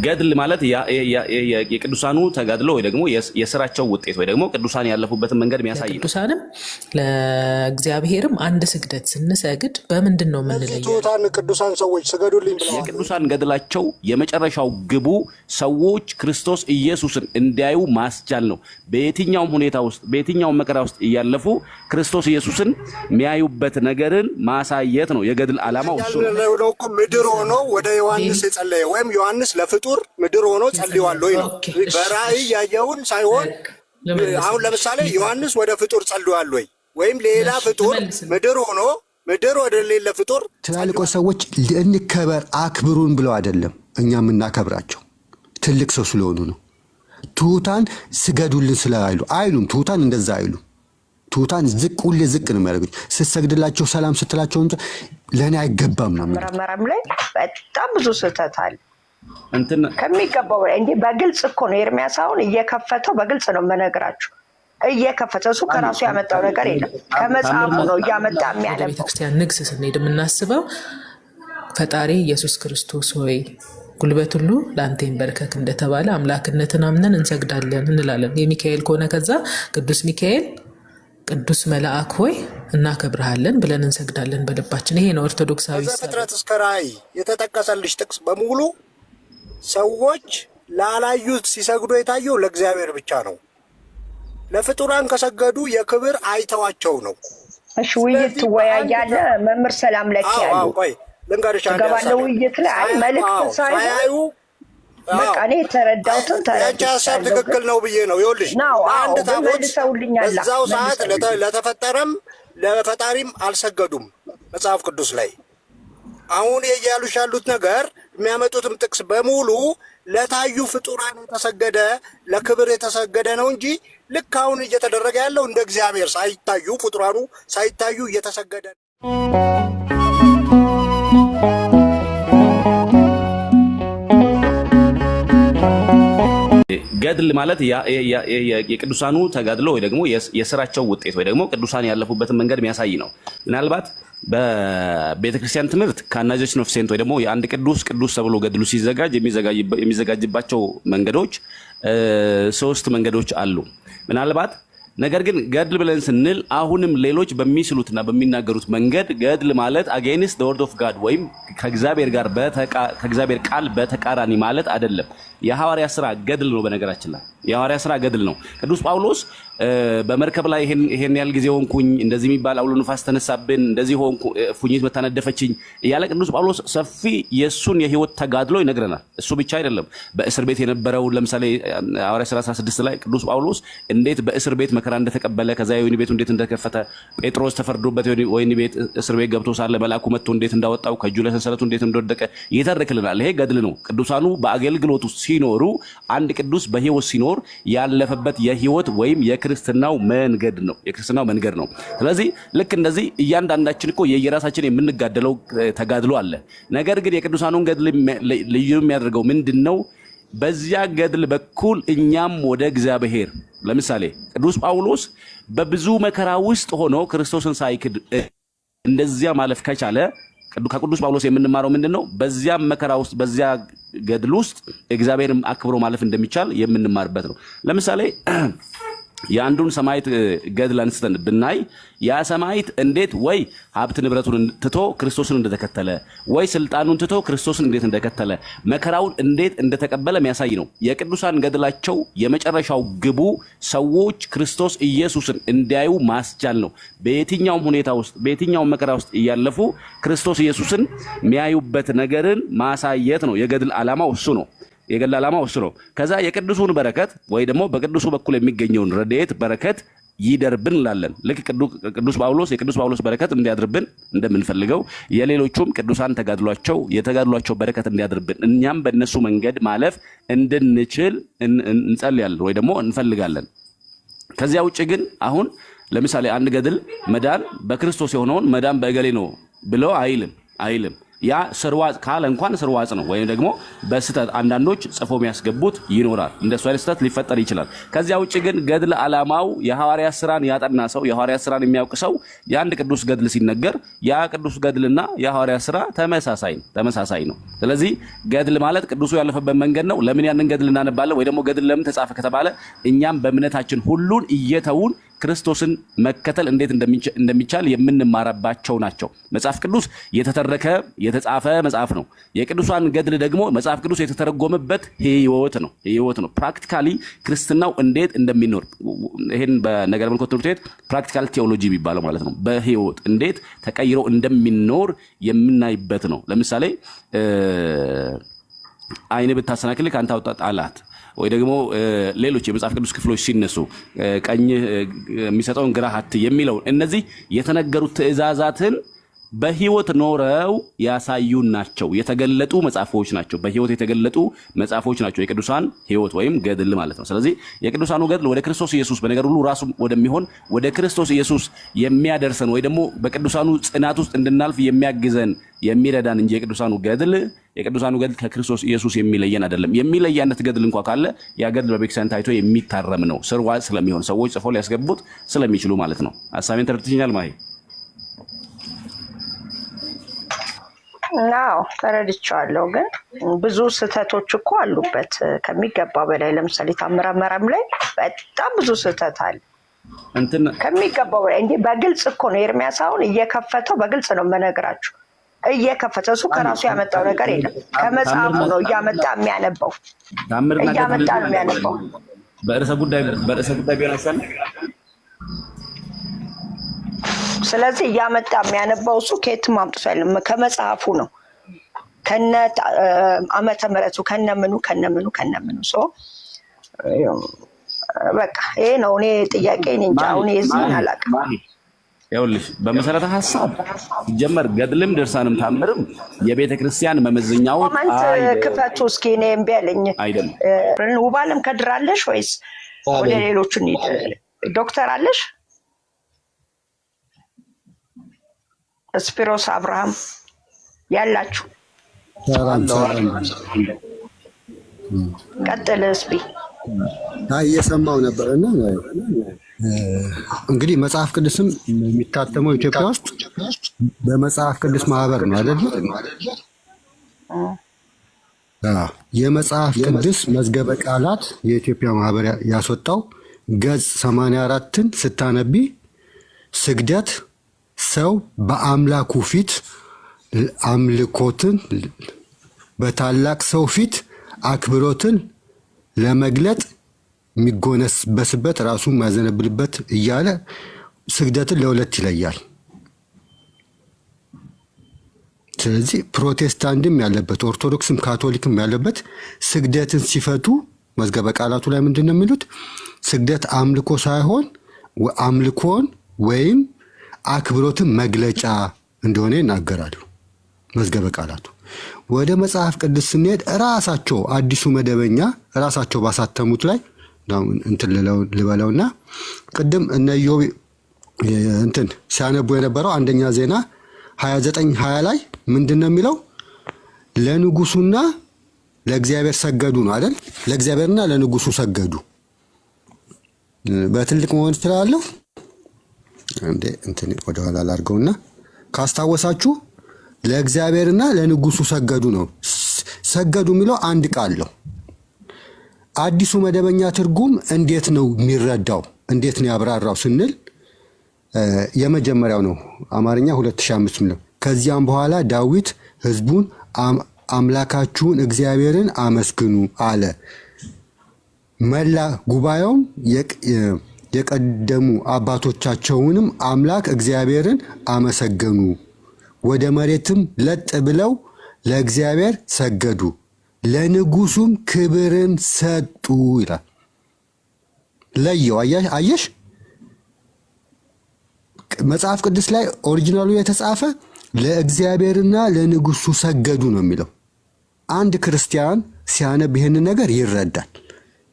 ገድል ማለት የቅዱሳኑ ተጋድሎ ወይ ደግሞ የስራቸው ውጤት ወይ ደግሞ ቅዱሳን ያለፉበትን መንገድ የሚያሳይ ነው። ቅዱሳንም ለእግዚአብሔርም አንድ ስግደት ስንሰግድ በምንድን ነው የምንለየው? ቶታን ቅዱሳን ሰዎች ስገዱልኝ ብለዋል። የቅዱሳን ገድላቸው የመጨረሻው ግቡ ሰዎች ክርስቶስ ኢየሱስን እንዲያዩ ማስቻል ነው። በየትኛውም ሁኔታ ውስጥ በየትኛውም መከራ ውስጥ እያለፉ ክርስቶስ ኢየሱስን የሚያዩበት ነገርን ማሳየት ነው የገድል ዓላማው እሱ ነው። ምድር ሆኖ ወደ ዮሐንስ የጸለየ ወይም ዮሐንስ ለፍጡር ምድር ሆኖ ጸልዋል ወይ ነው በራእይ ያየውን ሳይሆን። አሁን ለምሳሌ ዮሐንስ ወደ ፍጡር ጸልዋል ወይ ወይም ሌላ ፍጡር ምድር ሆኖ ምድር ወደ ሌላ ፍጡር ትላልቆ ሰዎች እንከበር አክብሩን ብለው አይደለም እኛ የምናከብራቸው ትልቅ ሰው ስለሆኑ ነው። ትሑታን ስገዱልን ስለአይሉ አይሉም። ትሑታን እንደዛ አይሉ። ትሑታን ዝቅ ሁሌ ዝቅ ነው የሚያደርጉት። ስትሰግድላቸው ሰላም ስትላቸው እንጂ ለእኔ አይገባም ነው። መረመረም ላይ በጣም ብዙ ስህተት አለ ከሚገባው እንጂ በግልጽ እኮ ነው ኤርሚያስ አሁን እየከፈተው በግልጽ ነው የምነግራችሁ። እየከፈተው እሱ ከራሱ ያመጣው ነገር የለም ከመጽሐፉ ነው እያመጣ የሚያነበው። ቤተክርስቲያን ንግስ ስንሄድ የምናስበው ፈጣሪ ኢየሱስ ክርስቶስ ሆይ ጉልበት ሁሉ ለአንተ ይንበርከክ እንደተባለ አምላክነትን አምነን እንሰግዳለን እንላለን። የሚካኤል ከሆነ ከዛ ቅዱስ ሚካኤል ቅዱስ መልአክ ሆይ እናከብርሃለን ብለን እንሰግዳለን በልባችን። ይሄ ነው ኦርቶዶክሳዊ ፍጥረት እስከ ራእይ የተጠቀሰልሽ ጥቅስ በሙሉ ሰዎች ላላዩት ሲሰግዱ የታየው ለእግዚአብሔር ብቻ ነው። ለፍጡራን ከሰገዱ የክብር አይተዋቸው ነው። እሺ ውይይት ትወያያለ መምህር ሰላም ለኪ ያሉ ቆይ ልንገርሽ ገባለው ውይይት ላይ መልእክት ሳይዩ በቃ እኔ ተረዳውትን ሀሳብ ትክክል ነው ብዬ ነው። ይኸውልሽ አንድ ታቦት በዛው ሰዓት ለተፈጠረም ለፈጣሪም አልሰገዱም መጽሐፍ ቅዱስ ላይ። አሁን እያሉሽ ያሉት ነገር የሚያመጡትም ጥቅስ በሙሉ ለታዩ ፍጡራን የተሰገደ ለክብር የተሰገደ ነው እንጂ ልክ አሁን እየተደረገ ያለው እንደ እግዚአብሔር ሳይታዩ ፍጡራኑ ሳይታዩ እየተሰገደ ገድል ማለት የቅዱሳኑ ተጋድሎ ወይ ደግሞ የስራቸው ውጤት ወይ ደግሞ ቅዱሳን ያለፉበትን መንገድ የሚያሳይ ነው። ምናልባት በቤተክርስቲያን ትምህርት ካናጆች ኦፍ ሴንት ወይ ደግሞ የአንድ ቅዱስ ተብሎ ገድሉ ሲዘጋጅ የሚዘጋጅባቸው መንገዶች 3 መንገዶች አሉ። ምናልባት ነገር ግን ገድል ብለን ስንል አሁንም ሌሎች በሚስሉትና በሚናገሩት መንገድ ገድል ማለት አጌንስት ዘ ወርድ ኦፍ ጋድ ወይም ከእግዚአብሔር ቃል በተቃራኒ ማለት አይደለም። የሐዋርያ ስራ ገድል ነው። በነገራችን ላይ የሐዋርያ ስራ ገድል ነው። ቅዱስ ጳውሎስ በመርከብ ላይ ይሄን ያህል ጊዜ ሆንኩኝ፣ እንደዚህ የሚባል አውሎ ንፋስ ተነሳብን፣ እንደዚህ ሆንኩ፣ ፉኝት በተነደፈችኝ እያለ ቅዱስ ጳውሎስ ሰፊ የሱን የህይወት ተጋድሎ ይነግረናል። እሱ ብቻ አይደለም። በእስር ቤት የነበረው ለምሳሌ ሐዋርያ ስራ 16 ላይ ቅዱስ ጳውሎስ እንዴት በእስር ቤት መከራ እንደተቀበለ ከዛ የወይኒ ቤቱ እንዴት እንደተከፈተ ጴጥሮስ ተፈርዶበት ወይኒ ቤት እስር ቤት ገብቶ ሳለ መልአኩ መጥቶ እንዴት እንዳወጣው ከእጁ ለሰንሰለቱ እንዴት እንደወደቀ ይተርክልናል። ይሄ ገድል ነው። ቅዱሳኑ በአገልግሎቱ ሲኖሩ አንድ ቅዱስ በህይወት ሲኖር ያለፈበት የህይወት ወይም የክርስትናው መንገድ ነው። ስለዚህ ልክ እንደዚህ እያንዳንዳችን እኮ የየራሳችን የምንጋደለው ተጋድሎ አለ። ነገር ግን የቅዱሳኑን ገድል ልዩ የሚያደርገው ምንድነው? በዚያ ገድል በኩል እኛም ወደ እግዚአብሔር ለምሳሌ ቅዱስ ጳውሎስ በብዙ መከራ ውስጥ ሆኖ ክርስቶስን ሳይክድ እንደዚያ ማለፍ ከቻለ ከቅዱስ ጳውሎስ የምንማረው ምንድነው? በዚያ መከራ ውስጥ በዚያ ገድል ውስጥ እግዚአብሔርን አክብሮ ማለፍ እንደሚቻል የምንማርበት ነው። ለምሳሌ የአንዱን ሰማዕት ገድል አንስተን ብናይ ያ ሰማዕት እንዴት ወይ ሀብት ንብረቱን ትቶ ክርስቶስን እንደተከተለ ወይ ስልጣኑን ትቶ ክርስቶስን እንዴት እንደተከተለ መከራውን እንዴት እንደተቀበለ የሚያሳይ ነው። የቅዱሳን ገድላቸው የመጨረሻው ግቡ ሰዎች ክርስቶስ ኢየሱስን እንዲያዩ ማስቻል ነው። በየትኛውም ሁኔታ ውስጥ በየትኛውም መከራ ውስጥ እያለፉ ክርስቶስ ኢየሱስን የሚያዩበት ነገርን ማሳየት ነው። የገድል ዓላማው እሱ ነው። የገድል ዓላማው እሱ ነው። ከዛ የቅዱሱን በረከት ወይ ደግሞ በቅዱሱ በኩል የሚገኘውን ረድኤት በረከት ይደርብን እንላለን። ልክ ቅዱስ ጳውሎስ በረከት እንዲያድርብን እንደምንፈልገው የሌሎቹም ቅዱሳን የተጋድሏቸው በረከት እንዲያድርብን እኛም በእነሱ መንገድ ማለፍ እንድንችል እንጸልያለን ወይ ደግሞ እንፈልጋለን። ከዚያ ውጭ ግን አሁን ለምሳሌ አንድ ገድል መዳን በክርስቶስ የሆነውን መዳን በእገሌ ነው ብሎ አይልም። ያ ስርዋጽ ካለ እንኳን ስርዋጽ ነው፣ ወይም ደግሞ በስተት አንዳንዶች ጽፎ የሚያስገቡት ይኖራል። እንደሱ አይነት ስተት ሊፈጠር ይችላል። ከዚያ ውጭ ግን ገድል ዓላማው የሐዋርያት ሥራን ያጠና ሰው የሐዋርያት ሥራን የሚያውቅ ሰው የአንድ ቅዱስ ገድል ሲነገር ያ ቅዱስ ገድልና የሐዋርያት ሥራ ተመሳሳይ ነው። ስለዚህ ገድል ማለት ቅዱሱ ያለፈበት መንገድ ነው። ለምን ያንን ገድል እናነባለን? ወይ ደግሞ ገድል ለምን ተጻፈ ከተባለ እኛም በእምነታችን ሁሉን እየተውን ክርስቶስን መከተል እንዴት እንደሚቻል የምንማረባቸው ናቸው። መጽሐፍ ቅዱስ የተተረከ የተጻፈ መጽሐፍ ነው። የቅዱሳን ገድል ደግሞ መጽሐፍ ቅዱስ የተተረጎመበት ህይወት ነው። ፕራክቲካሊ ክርስትናው እንዴት እንደሚኖር ይሄን በነገረ መለኮት ትምህርት ቤት ፕራክቲካል ቴዎሎጂ የሚባለው ማለት ነው። በህይወት እንዴት ተቀይሮ እንደሚኖር የምናይበት ነው። ለምሳሌ አይን ብታሰናክል ካንተ አውጣ ጣላት፣ ወይ ደግሞ ሌሎች የመጽሐፍ ቅዱስ ክፍሎች ሲነሱ ቀኝ የሚሰጠውን ግራህ አትይ የሚለው እነዚህ የተነገሩት ትእዛዛትን በህይወት ኖረው ያሳዩን ናቸው። የተገለጡ መጽሐፎች ናቸው። በህይወት የተገለጡ መጽሐፎች ናቸው የቅዱሳን ህይወት ወይም ገድል ማለት ነው። ስለዚህ የቅዱሳኑ ገድል ወደ ክርስቶስ ኢየሱስ በነገር ሁሉ ራሱ ወደሚሆን ወደ ክርስቶስ ኢየሱስ የሚያደርሰን ወይ ደግሞ በቅዱሳኑ ጽናት ውስጥ እንድናልፍ የሚያግዘን የሚረዳን እንጂ የቅዱሳኑ ገድል ከክርስቶስ ኢየሱስ የሚለየን አይደለም። የሚለያነት ገድል እንኳን ካለ ያ ገድል በቤተክርስቲያን ታይቶ የሚታረም ነው። ስርዋጽ ስለሚሆን ሰዎች ጽፈው ሊያስገቡት ስለሚችሉ ማለት ነው። ሐሳቤን ተረድተኛል ማለት ናው ተረድቻለሁ። ግን ብዙ ስህተቶች እኮ አሉበት ከሚገባ በላይ። ለምሳሌ ታምረ መረም ላይ በጣም ብዙ ስህተት አለ ከሚገባ በላይ። እንዴ በግልጽ እኮ ነው ኤርሚያስ አሁን እየከፈተው በግልጽ ነው የምነግራችሁ። እየከፈተው እሱ ከራሱ ያመጣው ነገር የለም፣ ከመጽሐፉ ነው እያመጣ የሚያነባው። በርዕሰ ጉዳይ ቢሆን አይሻልም? ስለዚህ እያመጣ የሚያነባው እሱ ከየትም አምጥቶ አይደለም፣ ከመጽሐፉ ነው። ከነ ዓመተ ምሕረቱ ከነምኑ ሰው በቃ ይሄ ነው። እኔ ጥያቄ እንጃ አሁን የዚህን አላውቅም። ይኸውልሽ በመሰረተ ሐሳብ ሲጀመር ገድልም ድርሳንም ታምርም የቤተ ክርስቲያን መመዘኛዎች ኮመንት ክፈቱ እስኪ። እኔ እምቢ አለኝ አይደለም። ውባለም ከድራለሽ ወይስ ወደ ሌሎቹ እንሂድ? ዶክተር አለሽ? ስፒሮስ አብርሃም ያላችሁ ቀጥል እስቢ። እየሰማው ነበርና እንግዲህ መጽሐፍ ቅዱስም የሚታተመው ኢትዮጵያ ውስጥ በመጽሐፍ ቅዱስ ማህበር ነው አይደል? የመጽሐፍ ቅዱስ መዝገበ ቃላት የኢትዮጵያ ማህበር ያስወጣው ገጽ 84ን ስታነቢ ስግደት ሰው በአምላኩ ፊት አምልኮትን በታላቅ ሰው ፊት አክብሮትን ለመግለጥ የሚጎነበስበት ራሱን ማዘነብልበት እያለ ስግደትን ለሁለት ይለያል። ስለዚህ ፕሮቴስታንትም ያለበት ኦርቶዶክስም ካቶሊክም ያለበት ስግደትን ሲፈቱ መዝገበ ቃላቱ ላይ ምንድን ነው የሚሉት? ስግደት አምልኮ ሳይሆን አምልኮን ወይም አክብሮትን መግለጫ እንደሆነ ይናገራሉ መዝገበ ቃላቱ። ወደ መጽሐፍ ቅዱስ ስንሄድ ራሳቸው አዲሱ መደበኛ ራሳቸው ባሳተሙት ላይ እንትን ልበለውና ቅድም እነ ኢዮብ እንትን ሲያነቡ የነበረው አንደኛ ዜና 29:20 ላይ ምንድን ነው የሚለው? ለንጉሱና ለእግዚአብሔር ሰገዱ ነው አይደል? ለእግዚአብሔርና ለንጉሱ ሰገዱ። በትልቅ መሆን ይችላል። እንዴ እንትን ወደ ኋላ ላድርገውና ካስታወሳችሁ ለእግዚአብሔርና ለንጉሱ ሰገዱ ነው። ሰገዱ የሚለው አንድ ቃል ነው። አዲሱ መደበኛ ትርጉም እንዴት ነው የሚረዳው? እንዴት ነው ያብራራው ስንል የመጀመሪያው ነው አማርኛ 2005 ነው። ከዚያም በኋላ ዳዊት ሕዝቡን አምላካችሁን እግዚአብሔርን አመስግኑ አለ። መላ ጉባኤውም የቀደሙ አባቶቻቸውንም አምላክ እግዚአብሔርን አመሰገኑ፣ ወደ መሬትም ለጥ ብለው ለእግዚአብሔር ሰገዱ፣ ለንጉሱም ክብርን ሰጡ ይላል። ለየው። አየሽ መጽሐፍ ቅዱስ ላይ ኦሪጂናሉ የተጻፈ ለእግዚአብሔርና ለንጉሱ ሰገዱ ነው የሚለው። አንድ ክርስቲያን ሲያነብ ይህንን ነገር ይረዳል።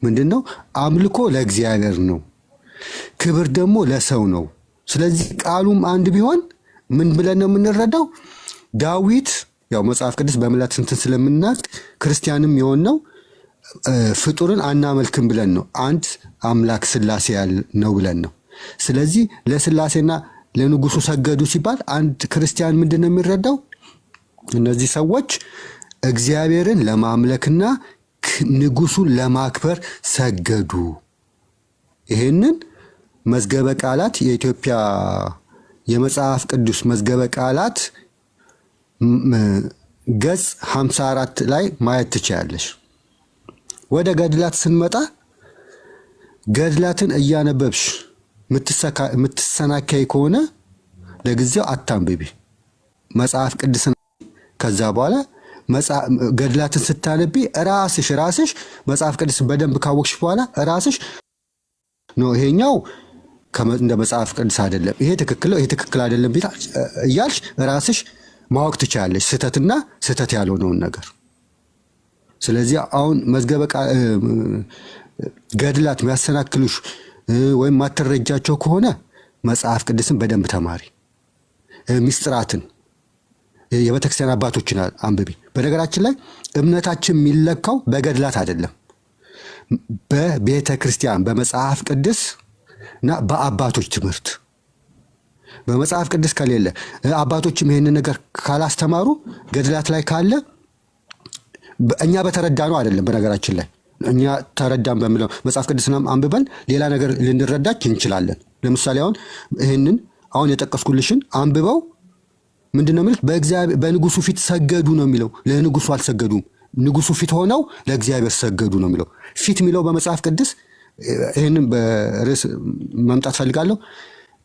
ምንድነው? አምልኮ ለእግዚአብሔር ነው፣ ክብር ደግሞ ለሰው ነው። ስለዚህ ቃሉም አንድ ቢሆን ምን ብለን ነው የምንረዳው? ዳዊት ያው መጽሐፍ ቅዱስ በምላት እንትን ስለምናቅ ክርስቲያንም የሆነው ፍጡርን አናመልክም ብለን ነው። አንድ አምላክ ስላሴ ያለ ነው ብለን ነው። ስለዚህ ለስላሴና ለንጉሱ ሰገዱ ሲባል አንድ ክርስቲያን ምንድን ነው የሚረዳው? እነዚህ ሰዎች እግዚአብሔርን ለማምለክና ንጉሱን ለማክበር ሰገዱ። ይሄንን መዝገበ ቃላት የኢትዮጵያ የመጽሐፍ ቅዱስ መዝገበ ቃላት ገጽ 54 ላይ ማየት ትችያለሽ። ወደ ገድላት ስንመጣ ገድላትን እያነበብሽ የምትሰናከይ ከሆነ ለጊዜው አታንብቢ መጽሐፍ ቅዱስን። ከዛ በኋላ ገድላትን ስታነቢ ራስሽ መጽሐፍ ቅዱስን በደንብ ካወቅሽ በኋላ ራስሽ ነው ይሄኛው እንደ መጽሐፍ ቅዱስ አይደለም፣ ይሄ ትክክል ነው፣ ይሄ ትክክል አይደለም እያልሽ ራስሽ ማወቅ ትችላለሽ፣ ስህተትና ስህተት ያልሆነውን ነገር። ስለዚህ አሁን መዝገበ ገድላት የሚያሰናክሉሽ ወይም ማትረጃቸው ከሆነ መጽሐፍ ቅዱስን በደንብ ተማሪ፣ ሚስጥራትን የቤተክርስቲያን አባቶችን አንብቢ። በነገራችን ላይ እምነታችን የሚለካው በገድላት አይደለም፣ በቤተ ክርስቲያን በመጽሐፍ ቅዱስ እና በአባቶች ትምህርት። በመጽሐፍ ቅዱስ ከሌለ አባቶችም ይሄንን ነገር ካላስተማሩ ገድላት ላይ ካለ እኛ በተረዳ ነው አይደለም። በነገራችን ላይ እኛ ተረዳን በሚለው መጽሐፍ ቅዱስንም አንብበን ሌላ ነገር ልንረዳች እንችላለን። ለምሳሌ ይሄንን አሁን የጠቀስኩልሽን አንብበው ምንድነው የሚሉት? በንጉሱ ፊት ሰገዱ ነው የሚለው። ለንጉሱ አልሰገዱም፣ ንጉሱ ፊት ሆነው ለእግዚአብሔር ሰገዱ ነው የሚለው። ፊት የሚለው በመጽሐፍ ቅዱስ ይህንን በርዕስ መምጣት ፈልጋለሁ።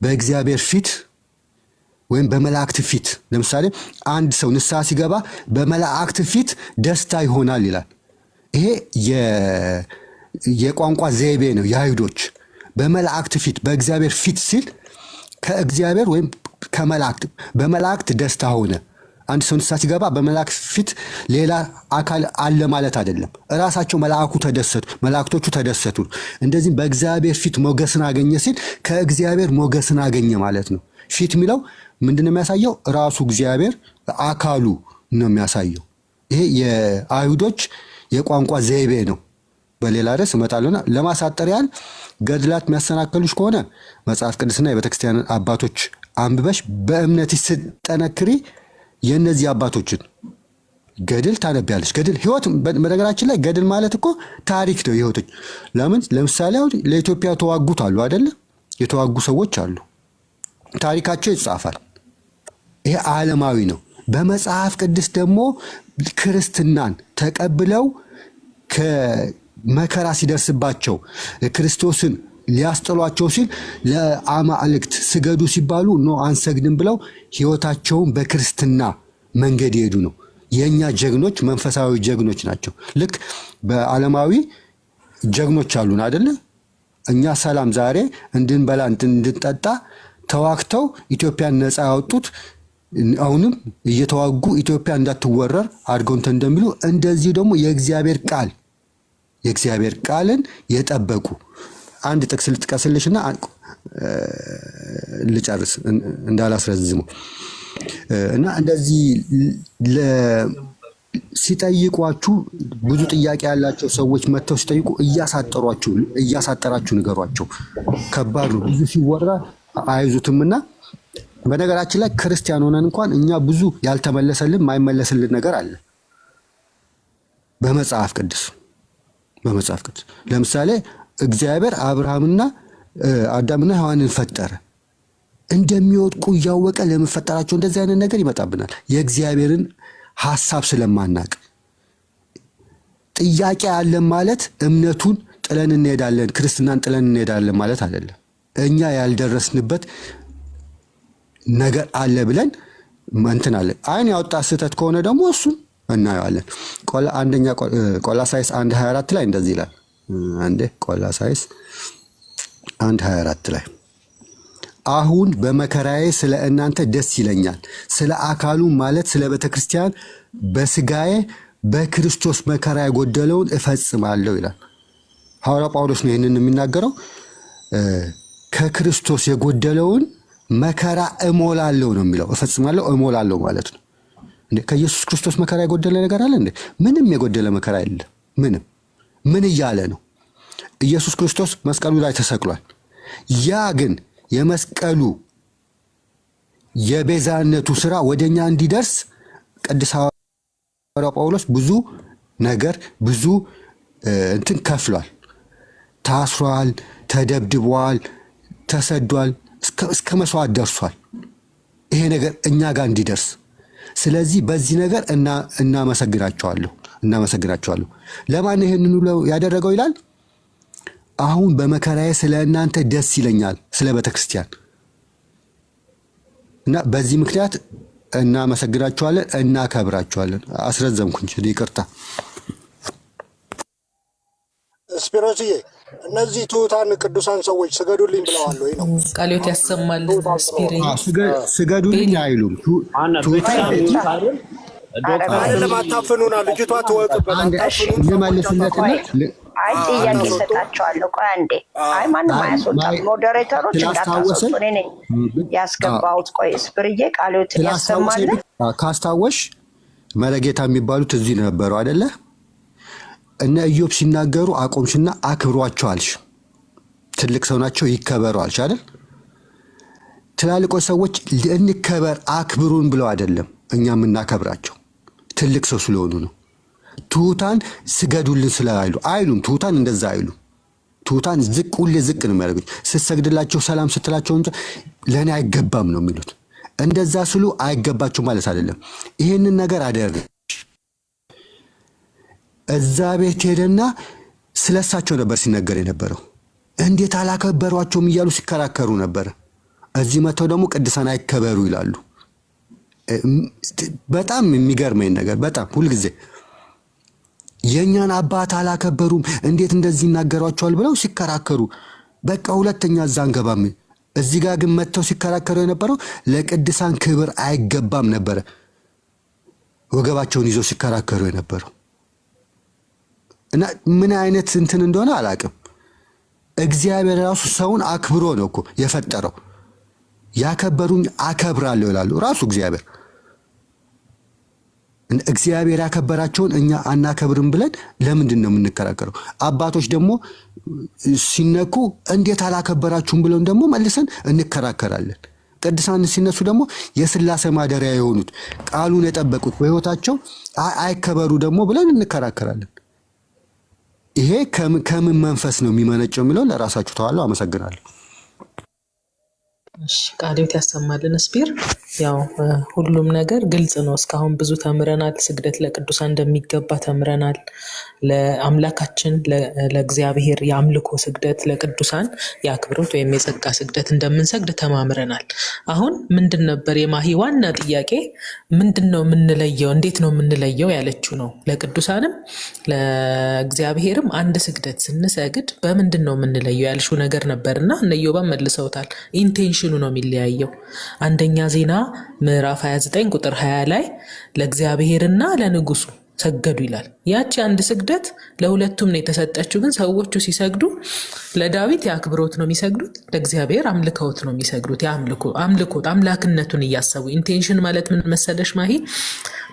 በእግዚአብሔር ፊት ወይም በመላእክት ፊት። ለምሳሌ አንድ ሰው ንስሐ ሲገባ በመላእክት ፊት ደስታ ይሆናል ይላል። ይሄ የቋንቋ ዘይቤ ነው የአይሁዶች። በመላእክት ፊት በእግዚአብሔር ፊት ሲል ከእግዚአብሔር ወይም ከመላእክት በመላእክት ደስታ ሆነ። አንድ ሰው ንስሐ ሲገባ በመላእክት ፊት ሌላ አካል አለ ማለት አይደለም። እራሳቸው መላእክቶቹ ተደሰቱ። እንደዚህም በእግዚአብሔር ፊት ሞገስን አገኘ ሲል ከእግዚአብሔር ሞገስን አገኘ ማለት ነው። ፊት የሚለው ምንድነው የሚያሳየው? ራሱ እግዚአብሔር አካሉ ነው የሚያሳየው። ይሄ የአይሁዶች የቋንቋ ዘይቤ ነው። በሌላ ርዕስ እመጣለሁና ለማሳጠር ያህል ገድላት የሚያሰናክሉሽ ከሆነ መጽሐፍ ቅዱስና የቤተክርስቲያን አባቶች አንብበሽ በእምነትሽ ስትጠነክሪ የእነዚህ አባቶችን ገድል ታነቢያለሽ። ገድል ህይወት። በነገራችን ላይ ገድል ማለት እኮ ታሪክ ነው ህይወቶች። ለምሳሌ አሁን ለኢትዮጵያ ተዋጉት አሉ አይደለ? የተዋጉ ሰዎች አሉ፣ ታሪካቸው ይጻፋል። ይሄ ዓለማዊ ነው። በመጽሐፍ ቅዱስ ደግሞ ክርስትናን ተቀብለው ከመከራ ሲደርስባቸው ክርስቶስን ሊያስጥሏቸው ሲል ለአማልክት ስገዱ ሲባሉ ኖ አንሰግድም ብለው ህይወታቸውን በክርስትና መንገድ ይሄዱ ነው። የኛ ጀግኖች መንፈሳዊ ጀግኖች ናቸው። ልክ በዓለማዊ ጀግኖች አሉን አይደለ? እኛ ሰላም ዛሬ እንድንበላ እንድንጠጣ ተዋግተው ኢትዮጵያን ነፃ ያወጡት አሁንም እየተዋጉ ኢትዮጵያ እንዳትወረር አድርገው እንደሚሉ እንደዚህ ደግሞ የእግዚአብሔር ቃልን የጠበቁ አንድ ጥቅስ ልጥቀስልሽና ልጨርስ እንዳላስረዝመው እና እንደዚህ ሲጠይቋችሁ ብዙ ጥያቄ ያላቸው ሰዎች መጥተው ሲጠይቁ እያሳጠራችሁ ንገሯቸው። ከባድ ነው። ብዙ ሲወራ አይዙትምና በነገራችን ላይ ክርስቲያን ሆነን እንኳን እኛ ብዙ ያልተመለሰልን ማይመለስልን ነገር አለ በመጽሐፍ ቅዱስ። ለምሳሌ እግዚአብሔር አብርሃምና አዳምና ሔዋንን ፈጠረ። እንደሚወድቁ እያወቀ ለምን ፈጠራቸው? እንደዚህ አይነት ነገር ይመጣብናል። የእግዚአብሔርን ሐሳብ ስለማናቅ ጥያቄ አለን ማለት እምነቱን ጥለን እንሄዳለን፣ ክርስትናን ጥለን እንሄዳለን ማለት አይደለም። እኛ ያልደረስንበት ነገር አለ ብለን እንትን አለ። አይን ያወጣ ስህተት ከሆነ ደግሞ እሱን እናየዋለን። አንደኛ ቆላሳይስ 1:24 ላይ እንደዚህ ይላል። አንዴ ቆላሳይስ 1:24 ላይ አሁን በመከራዬ ስለ እናንተ ደስ ይለኛል፣ ስለ አካሉ ማለት ስለ ቤተ ክርስቲያን በስጋዬ በክርስቶስ መከራ የጎደለውን እፈጽማለሁ ይላል ሐዋርያው ጳውሎስ ነው ይህንን የሚናገረው። ከክርስቶስ የጎደለውን መከራ እሞላለሁ ነው የሚለው። እፈጽማለሁ እሞላለሁ ማለት ነው። ከኢየሱስ ክርስቶስ መከራ የጎደለ ነገር አለ እንዴ? ምንም የጎደለ መከራ የለ። ምንም ምን እያለ ነው? ኢየሱስ ክርስቶስ መስቀሉ ላይ ተሰቅሏል። ያ ግን የመስቀሉ የቤዛነቱ ስራ ወደኛ እንዲደርስ ቅዱስ ሐዋርያው ጳውሎስ ብዙ ነገር ብዙ እንትን ከፍሏል። ታስሯል፣ ተደብድቧል፣ ተሰዷል፣ እስከ መስዋዕት ደርሷል። ይሄ ነገር እኛ ጋር እንዲደርስ ስለዚህ በዚህ ነገር እናመሰግናቸዋለሁ። ለማን ይሄንን ሁሉ ያደረገው ይላል? አሁን በመከራዬ ስለ እናንተ ደስ ይለኛል፣ ስለ ቤተክርስቲያን እና በዚህ ምክንያት እናመሰግናቸዋለን፣ እናከብራቸዋለን። አስረዘምኩኝ፣ ይቅርታ። ስፒሮስዬ እነዚህ ትሑታን ቅዱሳን ሰዎች ስገዱልኝ ብለዋል ወይ ነው? ቃልዮት ያሰማል። ስገዱልኝ አይሉም። አይደለም አታፍኑና ልጅቷ ትወቅበት። ልመልስለትና ጥያቄ ሰጣቸዋለሁ። ቆይ አንዴ። ማንም አያስወጣም። ሞዴሬተሮች እንዳታስወጡ፣ እኔ ነኝ ያስገባሁት። ቆይ ስፕርዬ ቃልዮትን ያሰማልን። ካስታወሽ መለጌታ የሚባሉት እዚህ ነበሩ አይደለ? እነ ኢዮብ ሲናገሩ አቆምሽና አክብሯቸው አልሽ። ትልቅ ሰው ናቸው ይከበሩ አልሽ አይደል? ትላልቆች ሰዎች እንከበር አክብሩን ብለው አይደለም እኛ የምናከብራቸው፣ ትልቅ ሰው ስለሆኑ ነው። ትሑታን ስገዱልን ስለአይሉ አይሉም። ትሑታን እንደዛ አይሉ። ትሑታን ሁሌ ዝቅ ነው የሚያደርጉት። ስትሰግድላቸው ሰላም ስትላቸው እንጂ ለእኔ አይገባም ነው የሚሉት። እንደዛ ስሉ አይገባቸው ማለት አይደለም። ይህንን ነገር አደረግ እዛ ቤት ሄደና ስለሳቸው ነበር ሲነገር የነበረው። እንዴት አላከበሯቸውም እያሉ ሲከራከሩ ነበር። እዚህ መጥተው ደግሞ ቅዱሳን አይከበሩ ይላሉ። በጣም የሚገርመኝ ነገር በጣም ሁልጊዜ የእኛን አባት አላከበሩም እንዴት እንደዚህ ይናገሯቸዋል ብለው ሲከራከሩ፣ በቃ ሁለተኛ እዛ አንገባም። እዚህ ጋር ግን መጥተው ሲከራከሩ የነበረው ለቅዱሳን ክብር አይገባም ነበረ ወገባቸውን ይዘው ሲከራከሩ የነበረው። እና ምን አይነት እንትን እንደሆነ አላቅም። እግዚአብሔር ራሱ ሰውን አክብሮ ነው እኮ የፈጠረው። ያከበሩኝ አከብራለሁ ይላሉ ራሱ እግዚአብሔር። እግዚአብሔር ያከበራቸውን እኛ አናከብርም ብለን ለምንድን ነው የምንከራከረው? አባቶች ደግሞ ሲነኩ እንዴት አላከበራችሁም ብለን ደግሞ መልሰን እንከራከራለን። ቅዱሳን ሲነሱ ደግሞ የሥላሴ ማደሪያ የሆኑት ቃሉን የጠበቁት በሕይወታቸው አይከበሩ ደግሞ ብለን እንከራከራለን። ይሄ ከምን መንፈስ ነው የሚመነጨው የሚለውን ለራሳችሁ ተዋለው። አመሰግናለሁ። ቃልዮት ያሰማልን። ስፒር ያው ሁሉም ነገር ግልጽ ነው። እስካሁን ብዙ ተምረናል። ስግደት ለቅዱሳን እንደሚገባ ተምረናል። ለአምላካችን ለእግዚአብሔር የአምልኮ ስግደት፣ ለቅዱሳን የአክብሮት ወይም የጸጋ ስግደት እንደምንሰግድ ተማምረናል። አሁን ምንድን ነበር የማሂ ዋና ጥያቄ? ምንድን ነው የምንለየው? እንዴት ነው የምንለየው ያለችው ነው። ለቅዱሳንም ለእግዚአብሔርም አንድ ስግደት ስንሰግድ በምንድን ነው የምንለየው ያልሽው ነገር ነበርና እነ ኢዮባም መልሰውታል። ኢንቴንሽኑ ነው የሚለያየው። አንደኛ ዜና ምዕራፍ 29 ቁጥር 20 ላይ ለእግዚአብሔርና ለንጉሱ ሰገዱ ይላል። ያቺ አንድ ስግደት ለሁለቱም ነው የተሰጠችው። ግን ሰዎቹ ሲሰግዱ ለዳዊት የአክብሮት ነው የሚሰግዱት፣ ለእግዚአብሔር አምልከውት ነው የሚሰግዱት። አምልኮት አምላክነቱን እያሰቡ። ኢንቴንሽን ማለት ምን መሰለሽ ማሂ?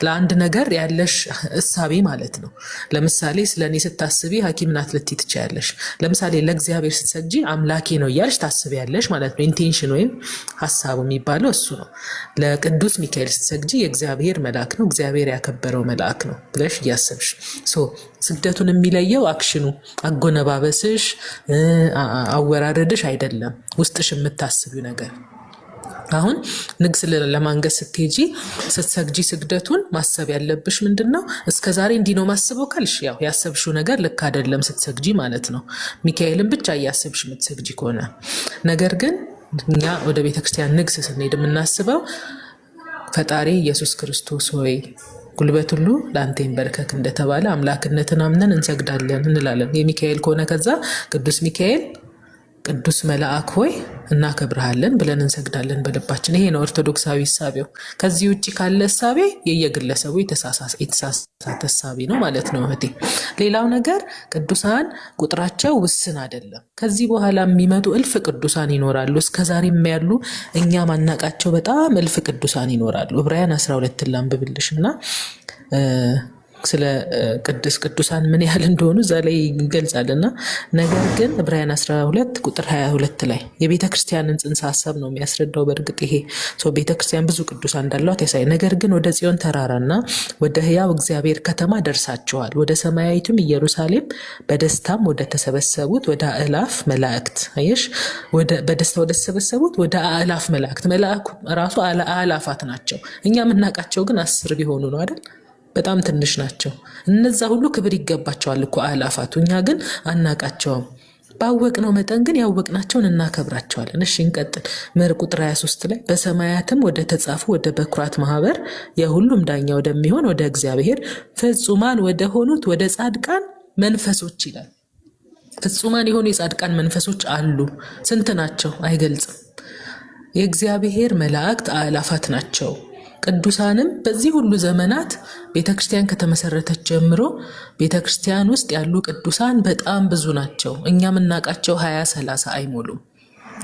ለአንድ ነገር ያለሽ እሳቤ ማለት ነው። ለምሳሌ ስለ እኔ ስታስቢ ሐኪም ናት ልትይ ትችያለሽ። ለምሳሌ ለእግዚአብሔር ስትሰግጂ አምላኬ ነው እያልሽ ታስቢያለሽ ማለት ነው። ኢንቴንሽን ወይም ሀሳቡ የሚባለው እሱ ነው። ለቅዱስ ሚካኤል ስትሰግጂ የእግዚአብሔር መልአክ ነው፣ እግዚአብሔር ያከበረው መልአክ ነው ብለሽ እያሰብሽ። ስግደቱን የሚለየው አክሽኑ፣ አጎነባበስሽ፣ አወራረድሽ አይደለም፣ ውስጥሽ የምታስቢው ነገር። አሁን ንግስ ለማንገስ ስትሰግጂ ስግደቱን ማሰብ ያለብሽ ምንድን ነው? እስከ ዛሬ እንዲህ ነው ማስበው ካልሽ ያው ያሰብሽው ነገር ልክ አይደለም ስትሰግጂ ማለት ነው። ሚካኤልን ብቻ እያሰብሽ የምትሰግጂ ከሆነ። ነገር ግን እኛ ወደ ቤተክርስቲያን ንግስ ስንሄድ የምናስበው ፈጣሪ ኢየሱስ ክርስቶስ ሆይ ጉልበት ሁሉ ለአንተ ይንበርከክ እንደተባለ አምላክነትን አምነን እንሰግዳለን እንላለን። የሚካኤል ከሆነ ከዛ ቅዱስ ሚካኤል ቅዱስ መልአክ ሆይ እናከብርሃለን ብለን እንሰግዳለን በልባችን። ይሄ ነው ኦርቶዶክሳዊ እሳቤው። ከዚህ ውጭ ካለ እሳቤ የየግለሰቡ የተሳሳተ እሳቤ ነው ማለት ነው እህቴ። ሌላው ነገር ቅዱሳን ቁጥራቸው ውስን አይደለም። ከዚህ በኋላ የሚመጡ እልፍ ቅዱሳን ይኖራሉ። እስከዛሬም ያሉ እኛ ማናቃቸው በጣም እልፍ ቅዱሳን ይኖራሉ። ዕብራውያን 12 ላንብብልሽ እና ስለ ቅዱሳን ምን ያህል እንደሆኑ እዛ ላይ ይገልጻልና፣ ነገር ግን ዕብራውያን 12 ቁጥር 22 ላይ የቤተ ክርስቲያንን ጽንሰ ሀሳብ ነው የሚያስረዳው። በእርግጥ ይሄ ቤተ ክርስቲያን ብዙ ቅዱሳን እንዳሏት ያሳይ። ነገር ግን ወደ ጽዮን ተራራና ወደ ሕያው እግዚአብሔር ከተማ ደርሳችኋል፣ ወደ ሰማያዊቱም ኢየሩሳሌም በደስታም ወደ ተሰበሰቡት ወደ አእላፍ መላእክት። አየሽ፣ በደስታ ወደ ተሰበሰቡት ወደ አእላፍ መላእክት። መላእክቱ ራሱ አእላፋት ናቸው። እኛ የምናውቃቸው ግን 10 ቢሆኑ ነው አይደል? በጣም ትንሽ ናቸው። እነዛ ሁሉ ክብር ይገባቸዋል እኮ አእላፋቱ፣ እኛ ግን አናቃቸውም። ባወቅነው መጠን ግን ያወቅናቸውን እናከብራቸዋለን። እሺ እንቀጥል። ቁጥር 23 ላይ በሰማያትም ወደ ተጻፉ ወደ በኩራት ማህበር የሁሉም ዳኛ ወደሚሆን ወደ እግዚአብሔር ፍጹማን ወደ ሆኑት ወደ ጻድቃን መንፈሶች ይላል። ፍጹማን የሆኑ የጻድቃን መንፈሶች አሉ። ስንት ናቸው? አይገልጽም። የእግዚአብሔር መላእክት አእላፋት ናቸው። ቅዱሳንም በዚህ ሁሉ ዘመናት ቤተክርስቲያን ከተመሰረተች ጀምሮ ቤተክርስቲያን ውስጥ ያሉ ቅዱሳን በጣም ብዙ ናቸው። እኛ የምናውቃቸው 20-30 አይሞሉም።